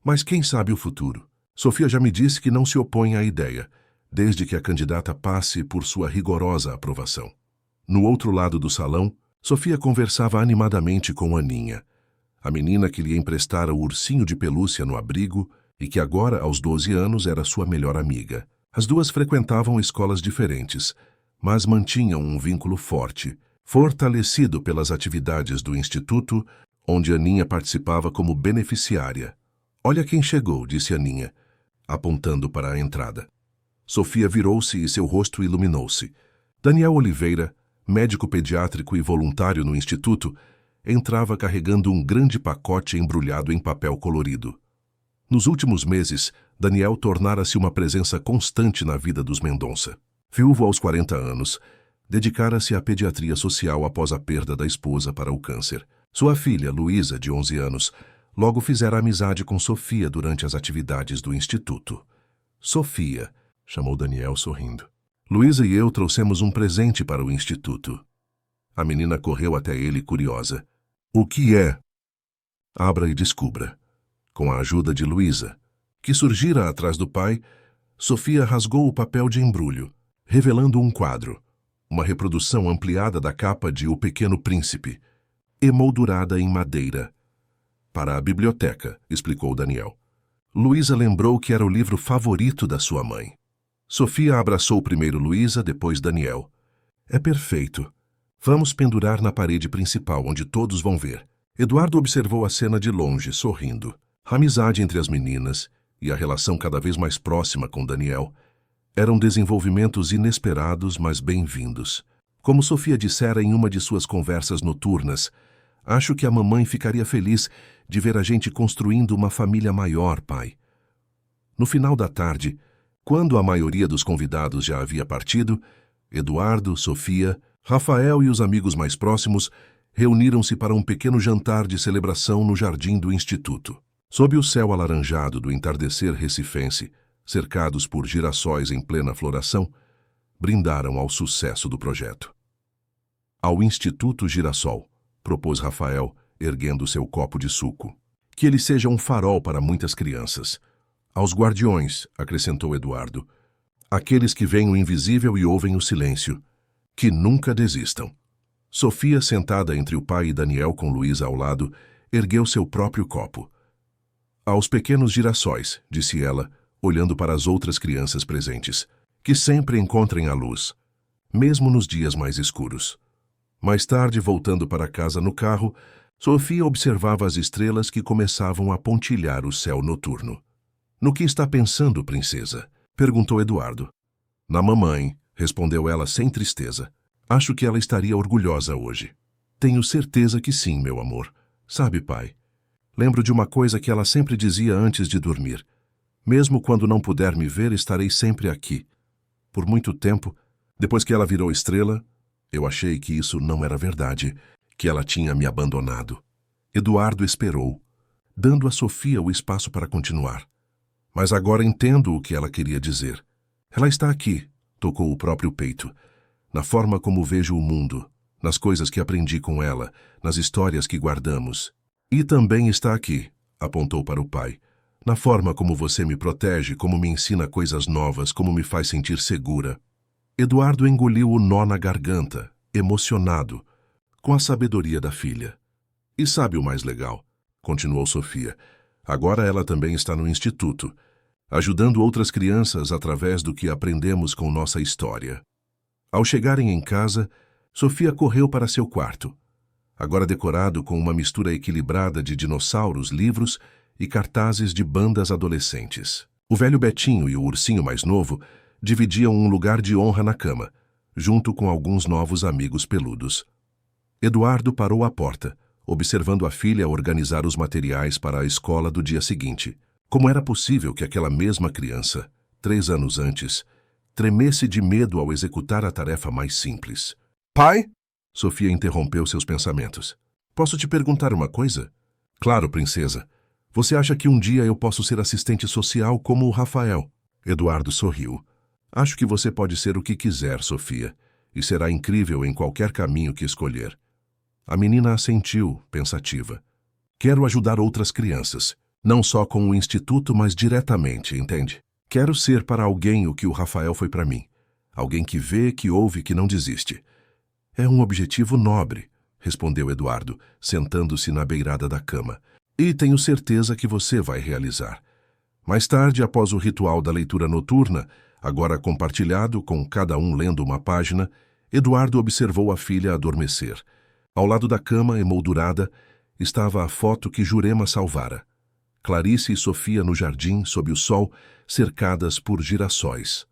Mas quem sabe o futuro? Sofia já me disse que não se opõe à ideia, desde que a candidata passe por sua rigorosa aprovação. No outro lado do salão, Sofia conversava animadamente com Aninha, a menina que lhe emprestara o ursinho de pelúcia no abrigo e que agora, aos 12 anos, era sua melhor amiga. As duas frequentavam escolas diferentes, mas mantinham um vínculo forte, fortalecido pelas atividades do instituto, onde Aninha participava como beneficiária. Olha quem chegou, disse Aninha, apontando para a entrada. Sofia virou-se e seu rosto iluminou-se. Daniel Oliveira, médico pediátrico e voluntário no instituto, entrava carregando um grande pacote embrulhado em papel colorido. Nos últimos meses, Daniel tornara-se uma presença constante na vida dos Mendonça. Viúvo aos 40 anos, dedicara-se à pediatria social após a perda da esposa para o câncer. Sua filha, Luísa, de 11 anos, logo fizera amizade com Sofia durante as atividades do instituto. Sofia, chamou Daniel sorrindo. Luísa e eu trouxemos um presente para o instituto. A menina correu até ele curiosa. O que é? Abra e descubra. Com a ajuda de Luísa, que surgira atrás do pai, Sofia rasgou o papel de embrulho, revelando um quadro, uma reprodução ampliada da capa de O Pequeno Príncipe, emoldurada em madeira. Para a biblioteca, explicou Daniel. Luísa lembrou que era o livro favorito da sua mãe. Sofia abraçou primeiro Luísa, depois Daniel. É perfeito. Vamos pendurar na parede principal, onde todos vão ver. Eduardo observou a cena de longe, sorrindo. A amizade entre as meninas e a relação cada vez mais próxima com Daniel eram desenvolvimentos inesperados, mas bem-vindos. Como Sofia dissera em uma de suas conversas noturnas, acho que a mamãe ficaria feliz de ver a gente construindo uma família maior, pai. No final da tarde, quando a maioria dos convidados já havia partido, Eduardo, Sofia, Rafael e os amigos mais próximos reuniram-se para um pequeno jantar de celebração no jardim do instituto. Sob o céu alaranjado do entardecer recifense, cercados por girassóis em plena floração, brindaram ao sucesso do projeto. Ao Instituto Girassol, propôs Rafael, erguendo seu copo de suco. Que ele seja um farol para muitas crianças. Aos guardiões, acrescentou Eduardo, aqueles que veem o invisível e ouvem o silêncio, que nunca desistam. Sofia, sentada entre o pai e Daniel com Luísa ao lado, ergueu seu próprio copo. Aos pequenos girassóis, disse ela, olhando para as outras crianças presentes, que sempre encontrem a luz, mesmo nos dias mais escuros. Mais tarde, voltando para casa no carro, Sofia observava as estrelas que começavam a pontilhar o céu noturno. No que está pensando, princesa? Perguntou Eduardo. Na mamãe, respondeu ela sem tristeza. Acho que ela estaria orgulhosa hoje. Tenho certeza que sim, meu amor. Sabe, pai, lembro de uma coisa que ela sempre dizia antes de dormir. Mesmo quando não puder me ver, estarei sempre aqui. Por muito tempo, depois que ela virou estrela, eu achei que isso não era verdade, que ela tinha me abandonado. Eduardo esperou, dando a Sofia o espaço para continuar. Mas agora entendo o que ela queria dizer. Ela está aqui, tocou o próprio peito, na forma como vejo o mundo, nas coisas que aprendi com ela, nas histórias que guardamos. E também está aqui, apontou para o pai, na forma como você me protege, como me ensina coisas novas, como me faz sentir segura. Eduardo engoliu o nó na garganta, emocionado, com a sabedoria da filha. E sabe o mais legal? Continuou Sofia. Agora ela também está no instituto, ajudando outras crianças através do que aprendemos com nossa história. Ao chegarem em casa, Sofia correu para seu quarto, agora decorado com uma mistura equilibrada de dinossauros, livros e cartazes de bandas adolescentes. O velho Betinho e o ursinho mais novo dividiam um lugar de honra na cama, junto com alguns novos amigos peludos. Eduardo parou à porta, observando a filha organizar os materiais para a escola do dia seguinte. Como era possível que aquela mesma criança, 3 anos antes, tremesse de medo ao executar a tarefa mais simples? Pai? Sofia interrompeu seus pensamentos. Posso te perguntar uma coisa? Claro, princesa. Você acha que um dia eu posso ser assistente social como o Rafael? Eduardo sorriu. Acho que você pode ser o que quiser, Sofia, e será incrível em qualquer caminho que escolher. A menina assentiu, pensativa. Quero ajudar outras crianças, não só com o instituto, mas diretamente, entende? Quero ser para alguém o que o Rafael foi para mim. Alguém que vê, que ouve, que não desiste. É um objetivo nobre, respondeu Eduardo, sentando-se na beirada da cama. E tenho certeza que você vai realizar. Mais tarde, após o ritual da leitura noturna, agora compartilhado com cada um lendo uma página, Eduardo observou a filha adormecer. Ao lado da cama, emoldurada, estava a foto que Jurema salvara. Clarice e Sofia no jardim, sob o sol, cercadas por girassóis.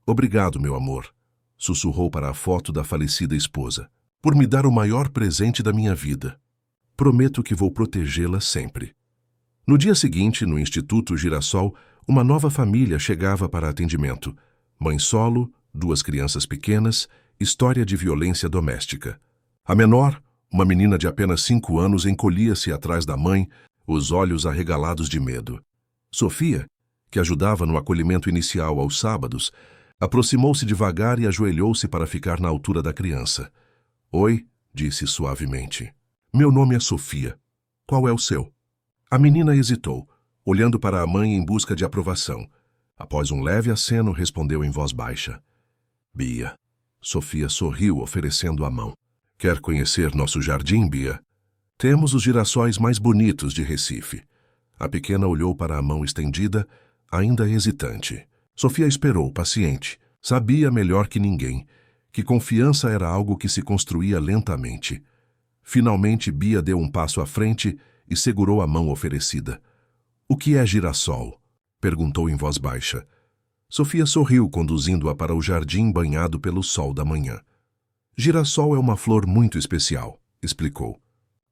Obrigado, meu amor, sussurrou para a foto da falecida esposa, por me dar o maior presente da minha vida. Prometo que vou protegê-la sempre. No dia seguinte, no Instituto Girassol, uma nova família chegava para atendimento. Mãe solo, 2 crianças pequenas, história de violência doméstica. A menor, uma menina de apenas 5 anos, encolhia-se atrás da mãe, os olhos arregalados de medo. Sofia, que ajudava no acolhimento inicial aos sábados, aproximou-se devagar e ajoelhou-se para ficar na altura da criança. Oi, disse suavemente. Meu nome é Sofia. Qual é o seu? A menina hesitou, olhando para a mãe em busca de aprovação. Após um leve aceno, respondeu em voz baixa. Bia. Sofia sorriu, oferecendo a mão. Quer conhecer nosso jardim, Bia? Temos os girassóis mais bonitos de Recife. A pequena olhou para a mão estendida, ainda hesitante. Sofia esperou, paciente. Sabia melhor que ninguém que confiança era algo que se construía lentamente. Finalmente, Bia deu um passo à frente e segurou a mão oferecida. O que é girassol? Perguntou em voz baixa. Sofia sorriu, conduzindo-a para o jardim banhado pelo sol da manhã. Girassol é uma flor muito especial, explicou.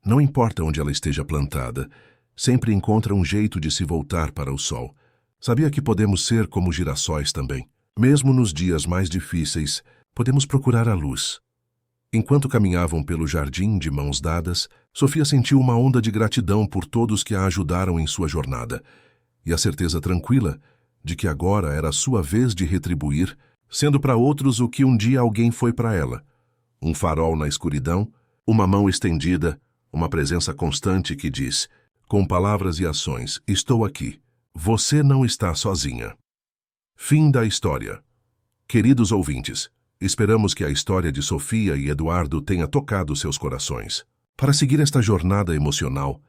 Não importa onde ela esteja plantada, sempre encontra um jeito de se voltar para o sol. Sabia que podemos ser como girassóis também? Mesmo nos dias mais difíceis, podemos procurar a luz. Enquanto caminhavam pelo jardim de mãos dadas, Sofia sentiu uma onda de gratidão por todos que a ajudaram em sua jornada, e a certeza tranquila de que agora era a sua vez de retribuir, sendo para outros o que um dia alguém foi para ela. Um farol na escuridão, uma mão estendida, uma presença constante que diz, com palavras e ações, estou aqui. Você não está sozinha. Fim da história. Queridos ouvintes, esperamos que a história de Sofia e Eduardo tenha tocado seus corações. Para seguir esta jornada emocional,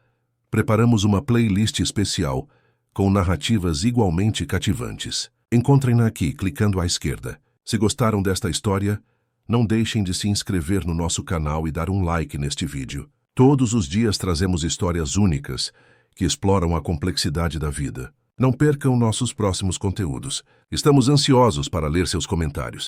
preparamos uma playlist especial com narrativas igualmente cativantes. Encontrem-na aqui, clicando à esquerda. Se gostaram desta história, não deixem de se inscrever no nosso canal e dar um like neste vídeo. Todos os dias trazemos histórias únicas que exploram a complexidade da vida. Não percam nossos próximos conteúdos. Estamos ansiosos para ler seus comentários.